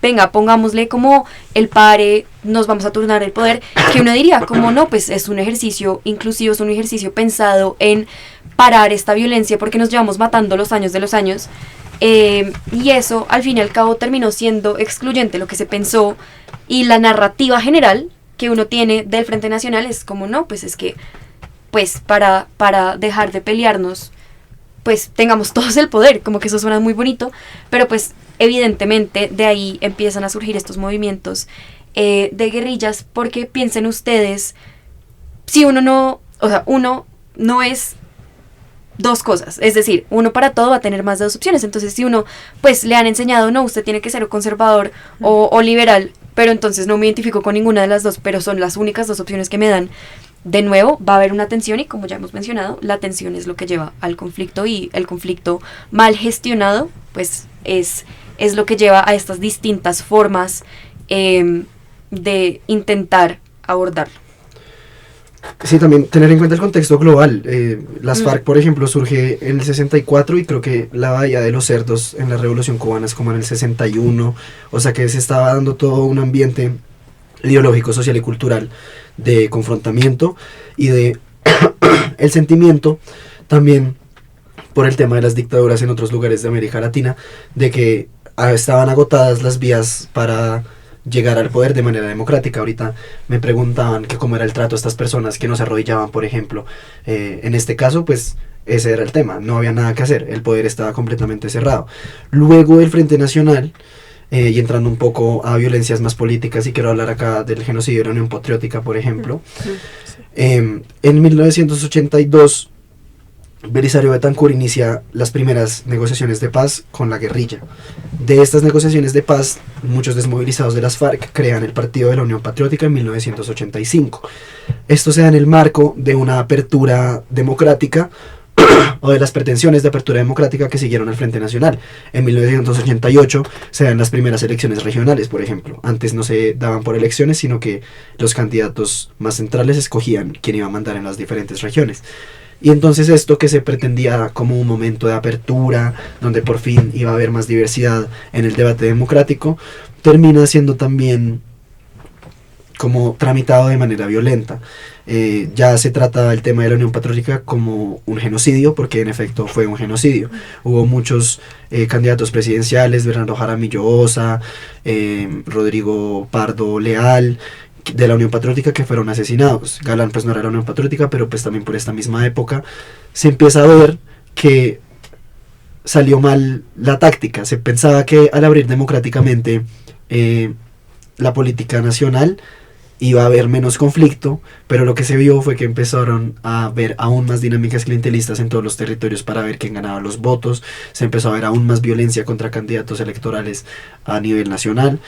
venga, pongámosle como el pare, nos vamos a turnar el poder, que uno diría, como no, pues es un ejercicio inclusivo, es un ejercicio pensado en parar esta violencia porque nos llevamos matando los años de los años. Y eso al fin y al cabo terminó siendo excluyente. Lo que se pensó y la narrativa general que uno tiene del Frente Nacional es como no, pues es que pues para dejar de pelearnos pues tengamos todos el poder, como que eso suena muy bonito, pero pues evidentemente de ahí empiezan a surgir estos movimientos de guerrillas, porque piensen ustedes, si uno no es dos cosas, es decir, uno para todo va a tener más de dos opciones. Entonces si uno pues le han enseñado, no, usted tiene que ser conservador o liberal, pero entonces no me identifico con ninguna de las dos, pero son las únicas dos opciones que me dan, de nuevo va a haber una tensión, y como ya hemos mencionado, la tensión es lo que lleva al conflicto, y el conflicto mal gestionado pues es lo que lleva a estas distintas formas de intentar abordarlo. Sí, también tener en cuenta el contexto global. Las FARC, por ejemplo, surge en el 64, y creo que la Bahía de los Cerdos en la Revolución Cubana es como en el 61, o sea que se estaba dando todo un ambiente ideológico, social y cultural de confrontamiento y de el sentimiento también por el tema de las dictaduras en otros lugares de América Latina, de que estaban agotadas las vías para llegar al poder de manera democrática. Ahorita me preguntaban que cómo era el trato a estas personas que no se arrodillaban, por ejemplo. En este caso, pues ese era el tema, no había nada que hacer, el poder estaba completamente cerrado. Luego el Frente Nacional, y entrando un poco a violencias más políticas, y quiero hablar acá del genocidio de la Unión Patriótica, por ejemplo. En 1982, Belisario Betancur inicia las primeras negociaciones de paz con la guerrilla. De estas negociaciones de paz, muchos desmovilizados de las FARC crean el Partido de la Unión Patriótica en 1985. Esto se da en el marco de una apertura democrática o de las pretensiones de apertura democrática que siguieron al Frente Nacional. En 1988 se dan las primeras elecciones regionales, por ejemplo. Antes no se daban por elecciones, sino que los candidatos más centrales escogían quién iba a mandar en las diferentes regiones. Y entonces esto que se pretendía como un momento de apertura, donde por fin iba a haber más diversidad en el debate democrático, termina siendo también como tramitado de manera violenta. Ya se trata el tema de la Unión Patriótica como un genocidio, porque en efecto fue un genocidio. Hubo muchos candidatos presidenciales, Bernardo Jaramillo Osa, Rodrigo Pardo Leal, de la Unión Patriótica, que fueron asesinados. Galán pues no era la Unión Patriótica, pero pues también por esta misma época se empieza a ver que salió mal la táctica. Se pensaba que al abrir democráticamente la política nacional iba a haber menos conflicto, pero lo que se vio fue que empezaron a ver aún más dinámicas clientelistas en todos los territorios para ver quién ganaba los votos. Se empezó a ver aún más violencia contra candidatos electorales a nivel nacional,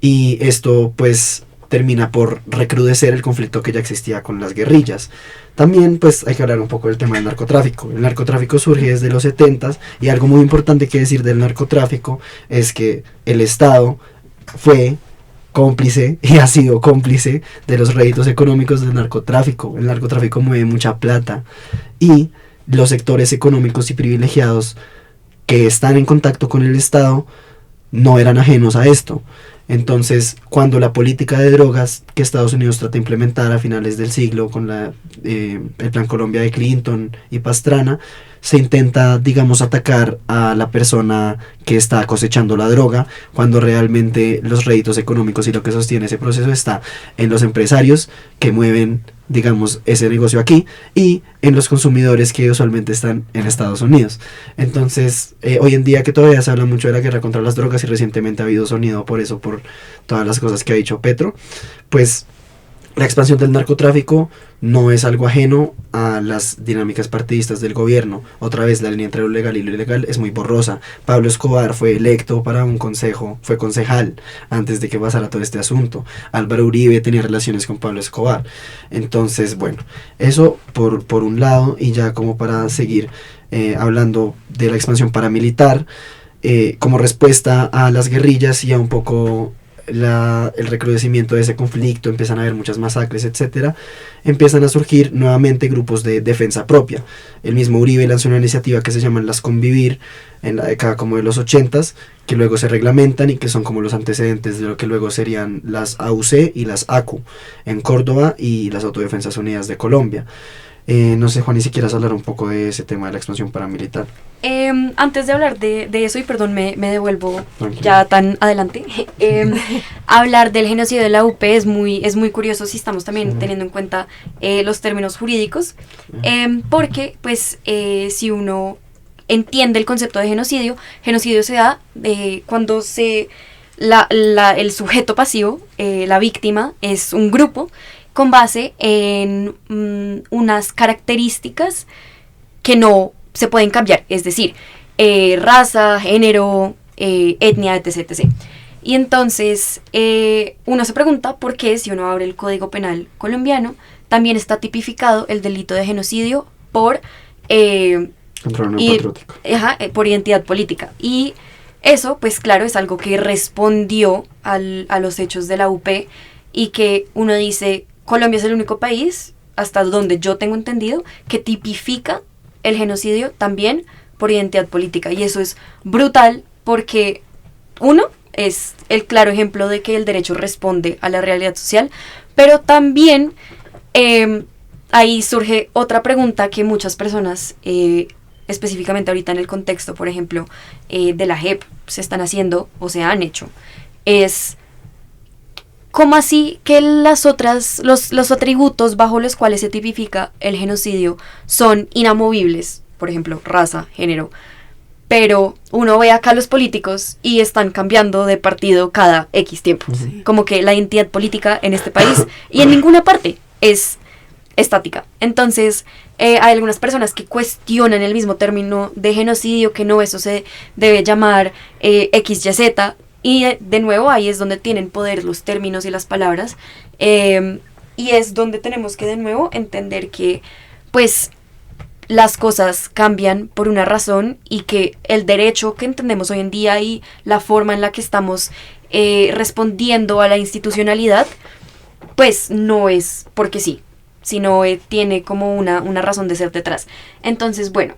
y esto pues termina por recrudecer el conflicto que ya existía con las guerrillas. También pues hay que hablar un poco del tema del narcotráfico. El narcotráfico surge desde los 70s, y algo muy importante que decir del narcotráfico es que el Estado fue cómplice y ha sido cómplice de los réditos económicos del narcotráfico. El narcotráfico mueve mucha plata, y los sectores económicos y privilegiados que están en contacto con el Estado no eran ajenos a esto. Entonces, cuando la política de drogas que Estados Unidos trata de implementar a finales del siglo con el Plan Colombia de Clinton y Pastrana, se intenta, digamos, atacar a la persona que está cosechando la droga, cuando realmente los réditos económicos y lo que sostiene ese proceso está en los empresarios que mueven, digamos, ese negocio aquí, y en los consumidores que usualmente están en Estados Unidos. Entonces, hoy en día que todavía se habla mucho de la guerra contra las drogas, y recientemente ha habido sonido por eso, por todas las cosas que ha dicho Petro, pues la expansión del narcotráfico no es algo ajeno a las dinámicas partidistas del gobierno. Otra vez, la línea entre lo legal y lo ilegal es muy borrosa. Pablo Escobar fue electo para un consejo, fue concejal antes de que pasara todo este asunto. Álvaro Uribe tenía relaciones con Pablo Escobar. Entonces, bueno, eso por un lado, y ya como para seguir hablando de la expansión paramilitar, como respuesta a las guerrillas y a un poco el recrudecimiento de ese conflicto, empiezan a haber muchas masacres, etcétera, empiezan a surgir nuevamente grupos de defensa propia. El mismo Uribe lanzó una iniciativa que se llama Las Convivir en la década como de los 80s, que luego se reglamentan y que son como los antecedentes de lo que luego serían las AUC y las ACU en Córdoba y las Autodefensas Unidas de Colombia. No sé, Juan, si quieras hablar un poco de ese tema de la expansión paramilitar. Antes de hablar de eso, y perdón, me devuelvo Tranquilo. ya tan adelante, hablar del genocidio de la UP es muy curioso si estamos también teniendo en cuenta los términos jurídicos, porque pues si uno entiende el concepto de genocidio se da cuando el sujeto pasivo, la víctima, es un grupo con base en unas características que no se pueden cambiar, es decir, raza, género, etnia, etc, etc. Y entonces uno se pregunta por qué, si uno abre el Código Penal colombiano, también está tipificado el delito de genocidio por por identidad política. Y eso, pues claro, es algo que respondió a los hechos de la UP, y que uno dice, Colombia es el único país, hasta donde yo tengo entendido, que tipifica el genocidio también por identidad política. Y eso es brutal, porque uno es el claro ejemplo de que el derecho responde a la realidad social, pero también ahí surge otra pregunta que muchas personas, específicamente ahorita en el contexto, por ejemplo, de la JEP, se están haciendo o se han hecho, es ¿cómo así que los atributos bajo los cuales se tipifica el genocidio son inamovibles? Por ejemplo, raza, género. Pero uno ve acá a los políticos y están cambiando de partido cada X tiempo. Sí. Como que la identidad política en este país y en ninguna parte es estática. Entonces, hay algunas personas que cuestionan el mismo término de genocidio, que no, eso se debe llamar XYZ. Y de nuevo ahí es donde tienen poder los términos y las palabras. Y es donde tenemos que de nuevo entender que, pues, las cosas cambian por una razón y que el derecho que entendemos hoy en día y la forma en la que estamos respondiendo a la institucionalidad, pues no es porque sí, sino tiene como una razón de ser detrás. Entonces, bueno,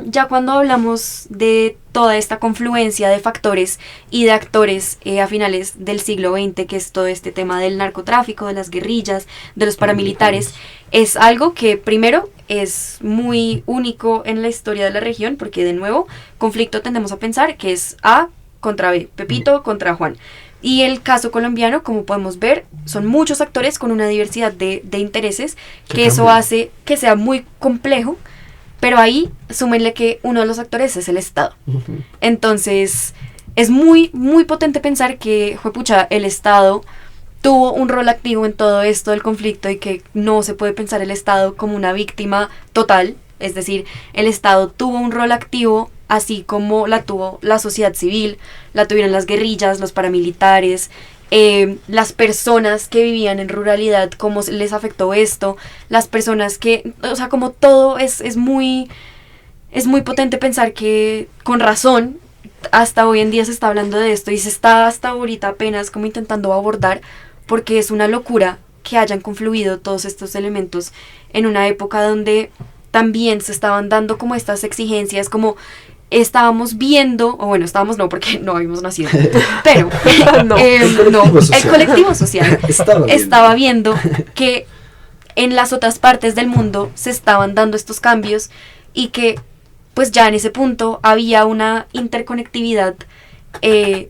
ya cuando hablamos de toda esta confluencia de factores y de actores a finales del siglo XX, que es todo este tema del narcotráfico, de las guerrillas, de los paramilitares, es algo que primero es muy único en la historia de la región, porque de nuevo, conflicto tendemos a pensar que es A contra B, Pepito contra Juan. Y el caso colombiano, como podemos ver, son muchos actores con una diversidad de intereses, que eso hace que sea muy complejo, pero ahí súmenle que uno de los actores es el Estado. Entonces, es muy, muy potente pensar que, juepucha, el Estado tuvo un rol activo en todo esto del conflicto y que no se puede pensar el Estado como una víctima total. Es decir, el Estado tuvo un rol activo así como la tuvo la sociedad civil, la tuvieron las guerrillas, los paramilitares, las personas que vivían en ruralidad, cómo les afectó esto, las personas que, o sea, como todo es muy potente pensar que con razón hasta hoy en día se está hablando de esto y se está hasta ahorita apenas como intentando abordar, porque es una locura que hayan confluido todos estos elementos en una época donde también se estaban dando como estas exigencias, como estábamos viendo, o bueno, estábamos no, porque no habíamos nacido, pero el colectivo social estaba viendo que en las otras partes del mundo se estaban dando estos cambios y que pues ya en ese punto había una interconectividad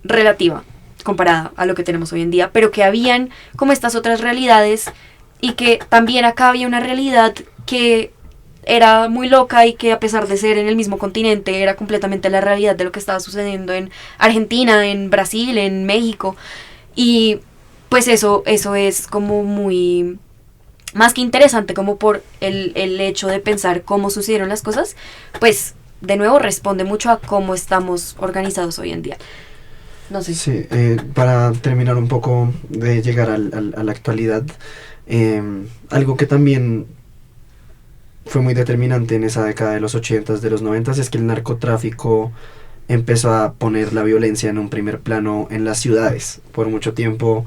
relativa comparada a lo que tenemos hoy en día, pero que habían como estas otras realidades y que también acá había una realidad que era muy loca y que a pesar de ser en el mismo continente era completamente la realidad de lo que estaba sucediendo en Argentina, en Brasil, en México. Y pues eso es como muy más que interesante, como por el hecho de pensar cómo sucedieron las cosas, pues de nuevo responde mucho a cómo estamos organizados hoy en día. No sé. Sí, para terminar un poco de llegar a la actualidad, algo que también fue muy determinante en esa década de los 80s, de los 90s, es que el narcotráfico empezó a poner la violencia en un primer plano en las ciudades. Por mucho tiempo,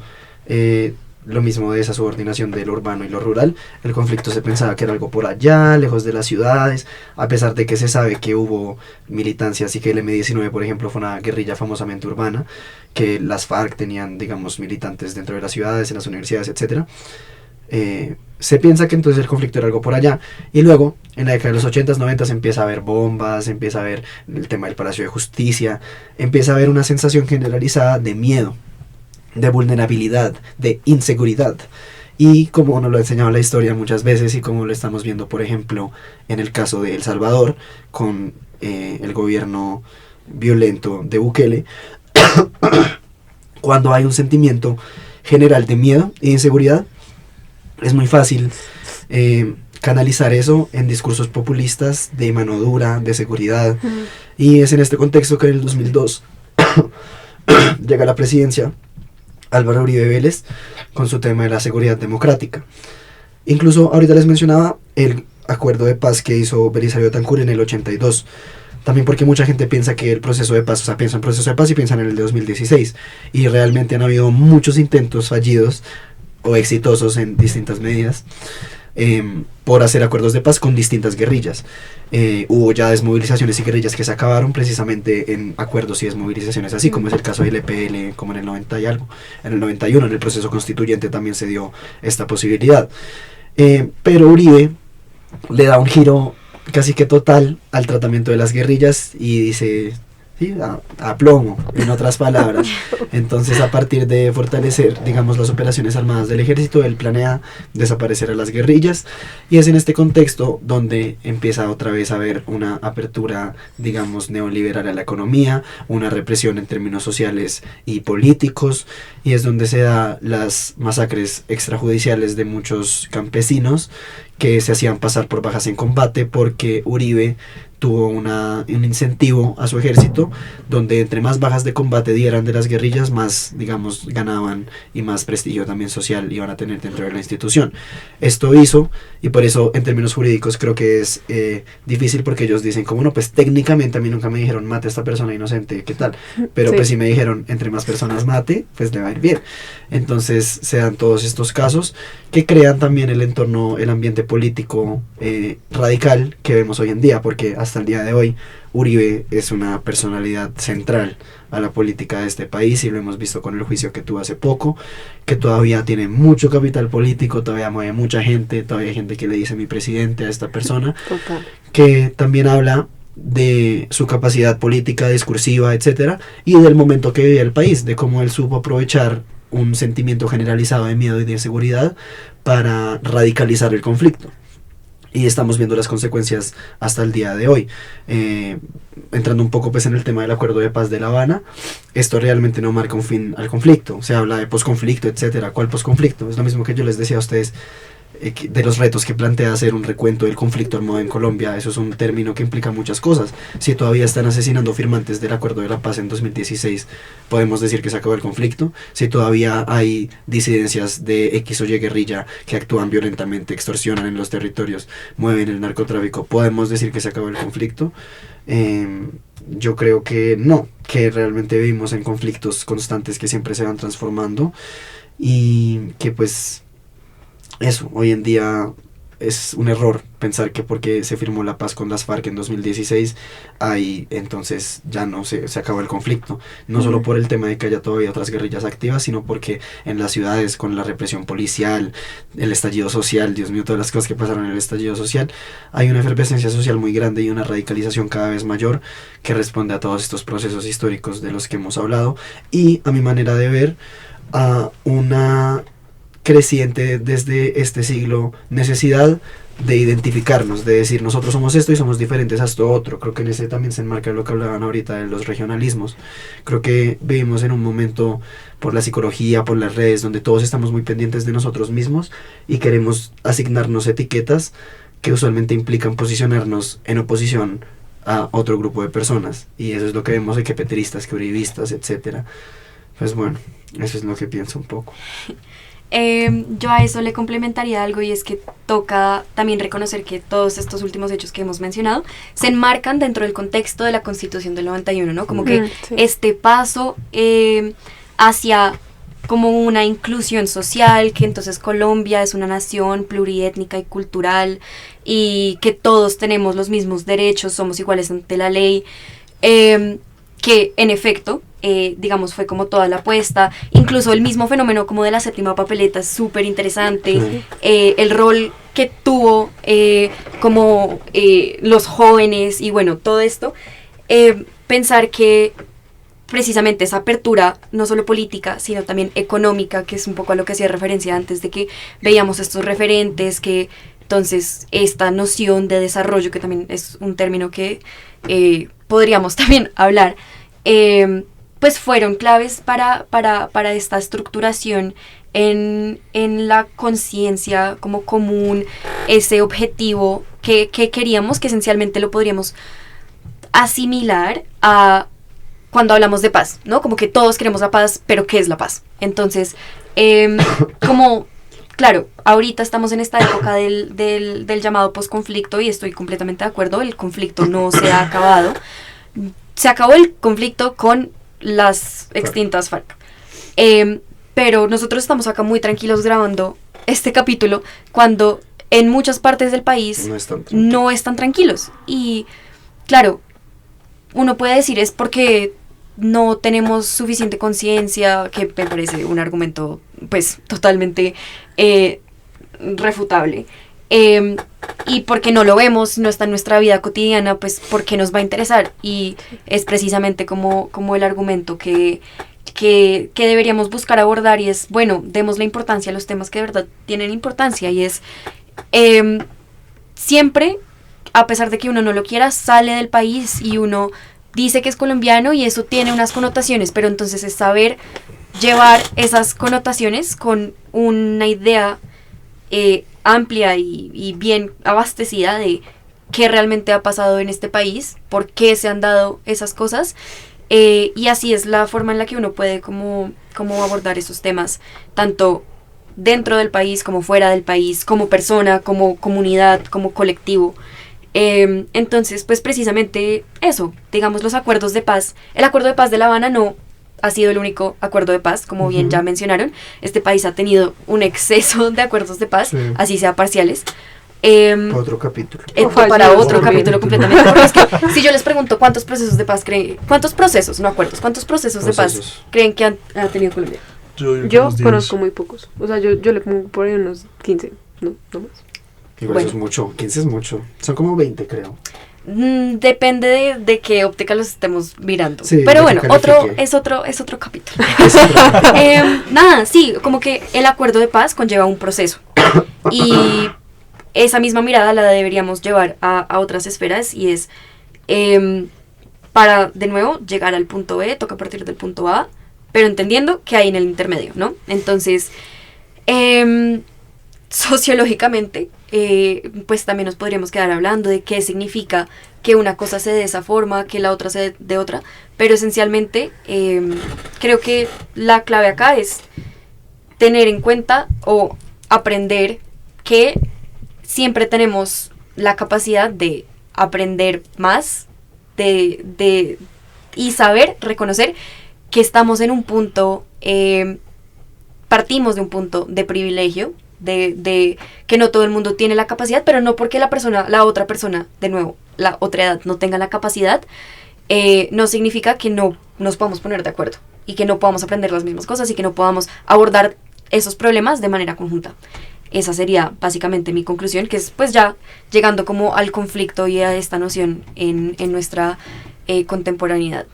lo mismo de esa subordinación de lo urbano y lo rural, el conflicto se pensaba que era algo por allá, lejos de las ciudades, a pesar de que se sabe que hubo militancias y que el M-19, por ejemplo, fue una guerrilla famosamente urbana, que las FARC tenían, digamos, militantes dentro de las ciudades, en las universidades, etcétera. Se piensa que entonces el conflicto era algo por allá, y luego en la década de los 80s, 90s empieza a haber bombas, empieza a haber el tema del Palacio de Justicia, empieza a haber una sensación generalizada de miedo, de vulnerabilidad, de inseguridad, y como nos lo ha enseñado la historia muchas veces y como lo estamos viendo por ejemplo en el caso de El Salvador con el gobierno violento de Bukele, cuando hay un sentimiento general de miedo e inseguridad, es muy fácil canalizar eso en discursos populistas de mano dura, de seguridad. Y es en este contexto que en el 2002 llega a la presidencia Álvaro Uribe Vélez con su tema de la seguridad democrática. Incluso ahorita les mencionaba el acuerdo de paz que hizo Belisario Betancur en el 82. También porque mucha gente piensa que el proceso de paz, o sea, piensa en proceso de paz y piensan en el de 2016. Y realmente han habido muchos intentos fallidos o exitosos en distintas medidas por hacer acuerdos de paz con distintas guerrillas. Hubo ya desmovilizaciones y guerrillas que se acabaron precisamente en acuerdos y desmovilizaciones así, como es el caso del EPL, como en el 90 y algo. En el 91, en el proceso constituyente, también se dio esta posibilidad. Pero Uribe le da un giro casi que total al tratamiento de las guerrillas y dice: ¿sí? A plomo, en otras palabras. Entonces, a partir de fortalecer, digamos, las operaciones armadas del ejército, él planea desaparecer a las guerrillas, y es en este contexto donde empieza otra vez a haber una apertura, digamos, neoliberal a la economía, una represión en términos sociales y políticos, y es donde se da las masacres extrajudiciales de muchos campesinos que se hacían pasar por bajas en combate, porque Uribe tuvo un incentivo a su ejército, donde entre más bajas de combate dieran de las guerrillas, más, digamos, ganaban y más prestigio también social iban a tener dentro de la institución. Esto hizo, y por eso en términos jurídicos creo que es difícil, porque ellos dicen como, no, pues técnicamente a mí nunca me dijeron mate a esta persona inocente, ¿qué tal? Pero Sí. pues si me dijeron entre más personas mate, pues le va a ir bien. Entonces se dan todos estos casos que crean también el entorno, el ambiente político radical que vemos hoy en día, porque hasta el día de hoy Uribe es una personalidad central a la política de este país, y lo hemos visto con el juicio que tuvo hace poco, que todavía tiene mucho capital político, todavía mueve mucha gente, todavía hay gente que le dice mi presidente a esta persona, Total. que también habla de su capacidad política, discursiva, etcétera, y del momento que vivía el país, de cómo él supo aprovechar un sentimiento generalizado de miedo y de inseguridad para radicalizar el conflicto. Y estamos viendo las consecuencias hasta el día de hoy. Entrando un poco pues en el tema del acuerdo de paz de La Habana, esto realmente no marca un fin al conflicto. Se habla de posconflicto, etcétera. ¿Cuál posconflicto? Es lo mismo que yo les decía a ustedes de los retos que plantea hacer un recuento del conflicto armado en Colombia. Eso es un término que implica muchas cosas. Si todavía están asesinando firmantes del Acuerdo de la Paz en 2016, podemos decir que se acabó el conflicto. Si todavía hay disidencias de X o Y guerrilla que actúan violentamente, extorsionan en los territorios, mueven el narcotráfico, podemos decir que se acabó el conflicto. Yo creo que no, que realmente vivimos en conflictos constantes que siempre se van transformando, y que pues eso, hoy en día es un error pensar que porque se firmó la paz con las FARC en 2016, ahí entonces ya no se acabó el conflicto. No solo por el tema de que haya todavía otras guerrillas activas, sino porque en las ciudades, con la represión policial, el estallido social, Dios mío, todas las cosas que pasaron en el estallido social, hay una efervescencia social muy grande y una radicalización cada vez mayor que responde a todos estos procesos históricos de los que hemos hablado, y a mi manera de ver, a una creciente desde este siglo necesidad de identificarnos, de decir nosotros somos esto y somos diferentes a esto otro. Creo que en ese también se enmarca lo que hablaban ahorita de los regionalismos. Creo que vivimos en un momento, por la psicología, por las redes, donde todos estamos muy pendientes de nosotros mismos y queremos asignarnos etiquetas que usualmente implican posicionarnos en oposición a otro grupo de personas, y eso es lo que vemos de que petristas, que uribistas, etcétera. Pues bueno, eso es lo que pienso un poco. Yo a eso le complementaría algo, y es que toca también reconocer que todos estos últimos hechos que hemos mencionado se enmarcan dentro del contexto de la Constitución del 91, ¿no? Como que Sí. este paso hacia como una inclusión social, que entonces Colombia es una nación pluriétnica y cultural, y que todos tenemos los mismos derechos, somos iguales ante la ley, que en efecto, digamos, fue como toda la apuesta. Incluso el mismo fenómeno como de la séptima papeleta es súper interesante. Sí. El rol que tuvo como los jóvenes, y bueno, todo esto. Pensar que precisamente esa apertura, no solo política, sino también económica, que es un poco a lo que hacía referencia antes, de que veíamos estos referentes, que entonces esta noción de desarrollo, que también es un término que podríamos también hablar, pues fueron claves para esta estructuración en la conciencia como común, ese objetivo que queríamos, que esencialmente lo podríamos asimilar a cuando hablamos de paz, ¿no? Como que todos queremos la paz, pero ¿qué es la paz? Entonces, como, claro, ahorita estamos en esta época del llamado posconflicto, y estoy completamente de acuerdo, el conflicto no se ha acabado. Se acabó el conflicto con las extintas FARC. Pero nosotros estamos acá muy tranquilos grabando este capítulo cuando en muchas partes del país no están tranquilos. Y claro, uno puede decir es porque no tenemos suficiente conciencia, que me parece un argumento pues totalmente refutable. y porque no lo vemos, no está en nuestra vida cotidiana, pues ¿por qué nos va a interesar? Y es precisamente como el argumento que deberíamos buscar abordar, y es, bueno, demos la importancia a los temas que de verdad tienen importancia, y es siempre, a pesar de que uno no lo quiera, sale del país y uno dice que es colombiano y eso tiene unas connotaciones, pero entonces es saber llevar esas connotaciones con una idea amplia y bien abastecida de qué realmente ha pasado en este país, por qué se han dado esas cosas, y así es la forma en la que uno puede como abordar esos temas, tanto dentro del país como fuera del país, como persona, como comunidad, como colectivo. Entonces, pues precisamente eso, digamos, los acuerdos de paz. El acuerdo de paz de La Habana no ha sido el único acuerdo de paz, como bien ya mencionaron. Este país ha tenido un exceso de acuerdos de paz, así sea parciales. Otro capítulo. Para otro capítulo completamente. Porque es que si yo les pregunto cuántos procesos de paz creen, cuántos procesos de paz creen que ha tenido Colombia. Yo conozco muy pocos. O sea, yo le pongo por ahí unos 15, no más. Igual bueno. Eso es mucho, 15 es mucho. Son como 20, creo. Depende de qué óptica los estemos mirando. Sí, pero bueno, es otro capítulo. Nada, sí, como que el acuerdo de paz conlleva un proceso. Y esa misma mirada la deberíamos llevar a otras esferas, y es para, de nuevo, llegar al punto B, toca partir del punto A, pero entendiendo que hay en el intermedio, ¿no? Entonces, sociológicamente, pues también nos podríamos quedar hablando de qué significa que una cosa se dé de esa forma, que la otra se dé de otra, pero esencialmente creo que la clave acá es tener en cuenta o aprender que siempre tenemos la capacidad de aprender más, y saber reconocer que estamos en un punto, partimos de un punto de privilegio, de que no todo el mundo tiene la capacidad, pero no porque la otra persona, de nuevo, la otra edad no tenga la capacidad, no significa que no nos podamos poner de acuerdo y que no podamos aprender las mismas cosas y que no podamos abordar esos problemas de manera conjunta. Esa sería básicamente mi conclusión, que es pues ya llegando como al conflicto y a esta noción en nuestra contemporaneidad.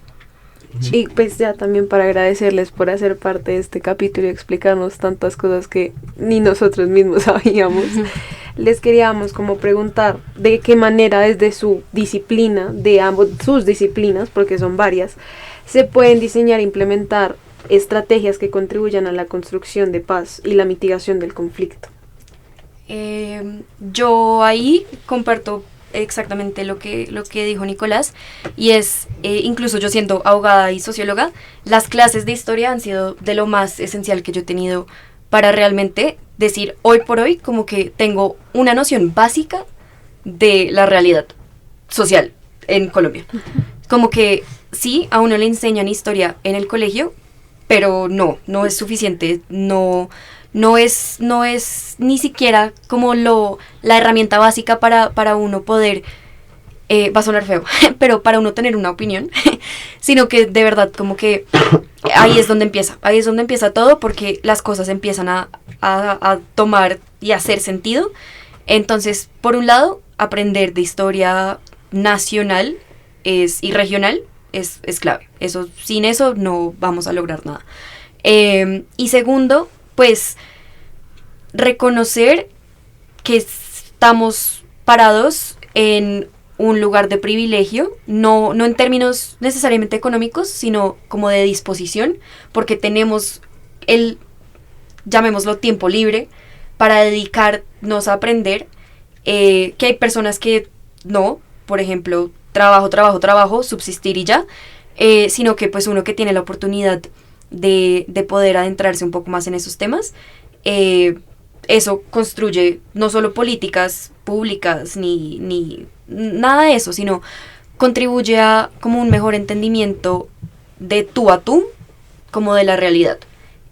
Y pues ya también para agradecerles por hacer parte de este capítulo y explicarnos tantas cosas que ni nosotros mismos sabíamos. Les queríamos como preguntar de qué manera desde su disciplina, de ambos sus disciplinas, porque son varias, se pueden diseñar e implementar estrategias que contribuyan a la construcción de paz y la mitigación del conflicto. Yo ahí comparto exactamente lo que dijo Nicolás, y es, incluso yo siendo abogada y socióloga, las clases de historia han sido de lo más esencial que yo he tenido para realmente decir hoy por hoy como que tengo una noción básica de la realidad social en Colombia. Como que sí, a uno le enseñan historia en el colegio, pero no es suficiente, no es ni siquiera como la herramienta básica para uno poder, va a sonar feo, pero para uno tener una opinión, sino que de verdad como que ahí es donde empieza todo, porque las cosas empiezan a tomar y a hacer sentido. Entonces, por un lado, aprender de historia nacional y regional es clave. Sin eso no vamos a lograr nada. Y segundo, pues reconocer que estamos parados en un lugar de privilegio, no en términos necesariamente económicos, sino como de disposición, porque tenemos llamémoslo tiempo libre, para dedicarnos a aprender, que hay personas que no, por ejemplo, trabajo, subsistir y ya, sino que pues uno que tiene la oportunidad de poder adentrarse un poco más en esos temas, eso construye no solo políticas públicas ni nada de eso, sino contribuye a como un mejor entendimiento de tú a tú, como de la realidad.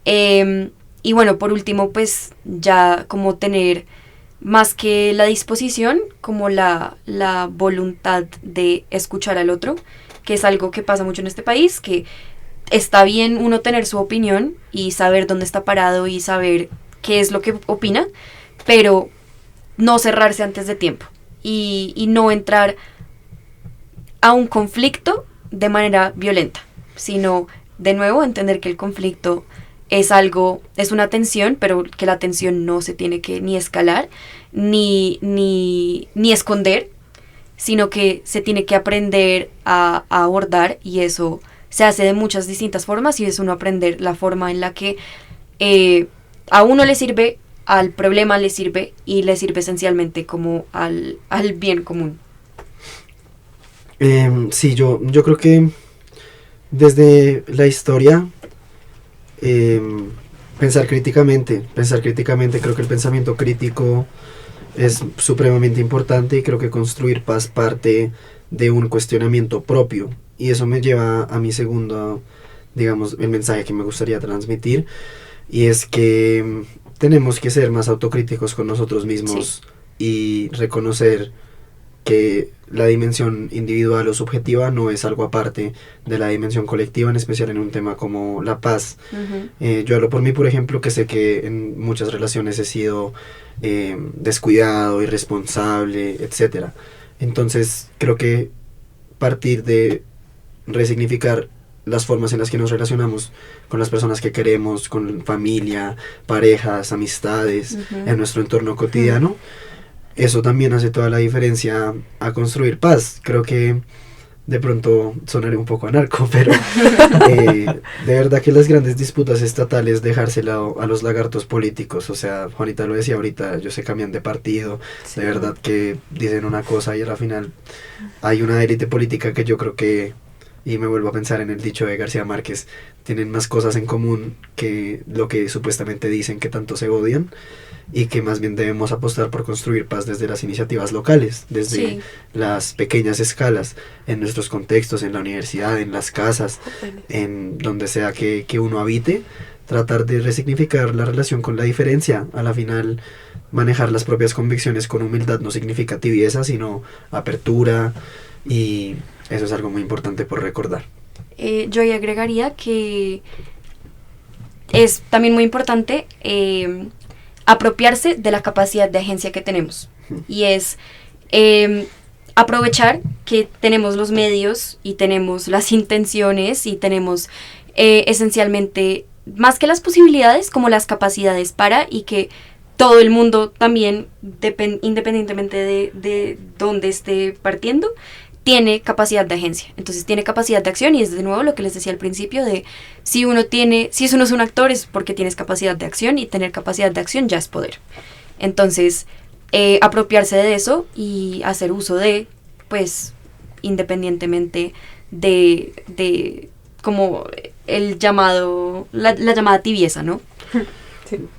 Y bueno, por último, pues ya como tener más que la disposición, como la voluntad de escuchar al otro, que es algo que pasa mucho en este país, que está bien uno tener su opinión y saber dónde está parado y saber qué es lo que opina, pero no cerrarse antes de tiempo y no entrar a un conflicto de manera violenta, sino de nuevo entender que el conflicto es algo, es una tensión, pero que la tensión no se tiene que ni escalar ni esconder, sino que se tiene que aprender a abordar, y eso se hace de muchas distintas formas, y es uno aprender la forma en la que a uno le sirve, al problema le sirve, y le sirve esencialmente como al bien común. Sí, yo creo que desde la historia, pensar críticamente, creo que el pensamiento crítico es supremamente importante, y creo que construir paz parte de un cuestionamiento propio, y eso me lleva a mi segundo, digamos, el mensaje que me gustaría transmitir, y es que tenemos que ser más autocríticos con nosotros mismos, y reconocer que la dimensión individual o subjetiva no es algo aparte de la dimensión colectiva, en especial en un tema como la paz. Yo hablo por mí, por ejemplo, que sé que en muchas relaciones he sido descuidado, irresponsable, etcétera. Entonces creo que partir de resignificar las formas en las que nos relacionamos con las personas que queremos, con familia, parejas, amistades, en nuestro entorno cotidiano, eso también hace toda la diferencia a construir paz. Creo que de pronto sonaré un poco anarco, pero de verdad que las grandes disputas estatales dejárselo a los lagartos políticos. O sea, Juanita lo decía ahorita, ellos se cambian de partido, de verdad que dicen una cosa y a la final hay una élite política que yo creo que, y me vuelvo a pensar en el dicho de García Márquez, tienen más cosas en común que lo que supuestamente dicen que tanto se odian, y que más bien debemos apostar por construir paz desde las iniciativas locales, desde las pequeñas escalas, en nuestros contextos, en la universidad, en las casas, en donde sea que uno habite, tratar de resignificar la relación con la diferencia. A la final, manejar las propias convicciones con humildad no significa tibieza, sino apertura, y eso es algo muy importante por recordar. Yo ahí agregaría que es también muy importante apropiarse de la capacidad de agencia que tenemos, y es aprovechar que tenemos los medios y tenemos las intenciones y tenemos esencialmente más que las posibilidades, como las capacidades para, y que todo el mundo también, independientemente de dónde esté partiendo, tiene capacidad de agencia. Entonces tiene capacidad de acción, y es de nuevo lo que les decía al principio de si uno es un actor es porque tienes capacidad de acción, y tener capacidad de acción ya es poder. Entonces apropiarse de eso y hacer uso de, pues, independientemente de como el llamado, la llamada tibieza, ¿no?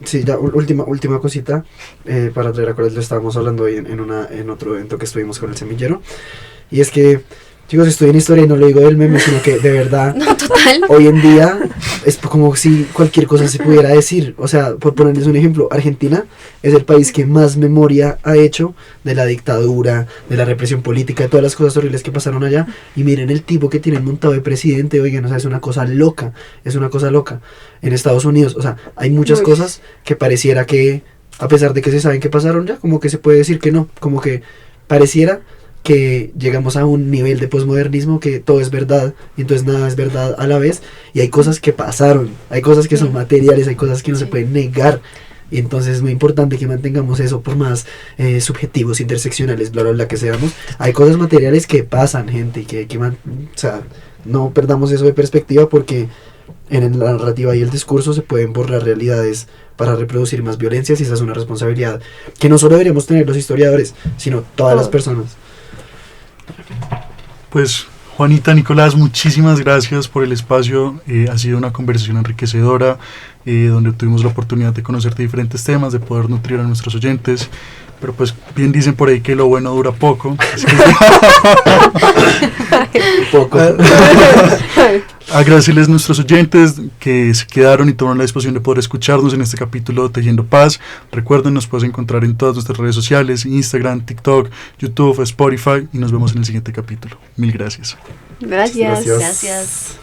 Sí, ya última cosita, para traer a cuál lo estábamos hablando hoy en otro evento que estuvimos con el semillero. Y es que, chicos, estoy en historia y no lo digo del meme, sino que de verdad, no, total. Hoy en día es como si cualquier cosa se pudiera decir. O sea, por ponerles un ejemplo, Argentina es el país que más memoria ha hecho de la dictadura, de la represión política, de todas las cosas horribles que pasaron allá. Y miren el tipo que tienen montado de presidente, oigan, o sea, es una cosa loca. En Estados Unidos, o sea, hay muchas cosas que pareciera que, a pesar de que se saben que pasaron ya, como que se puede decir que no, como que pareciera que llegamos a un nivel de posmodernismo que todo es verdad, y entonces nada es verdad a la vez, y hay cosas que pasaron, hay cosas que son materiales, hay cosas que no se pueden negar, y entonces es muy importante que mantengamos eso, por más subjetivos, interseccionales, bla bla bla que seamos. Hay cosas materiales que pasan, gente, y que o sea, no perdamos eso de perspectiva, porque en la narrativa y el discurso se pueden borrar realidades para reproducir más violencias, y esa es una responsabilidad que no solo deberíamos tener los historiadores, sino todas las personas. Pues Juanita, Nicolás, muchísimas gracias por el espacio. Ha sido una conversación enriquecedora, donde tuvimos la oportunidad de conocer de diferentes temas, de poder nutrir a nuestros oyentes. Pero pues bien dicen por ahí que lo bueno dura poco. Poco. Agradecerles a nuestros oyentes que se quedaron y tomaron la disposición de poder escucharnos en este capítulo de Tejiendo Paz. Recuerden, nos puedes encontrar en todas nuestras redes sociales: Instagram, TikTok, YouTube, Spotify, y nos vemos en el siguiente capítulo. Mil gracias. Gracias.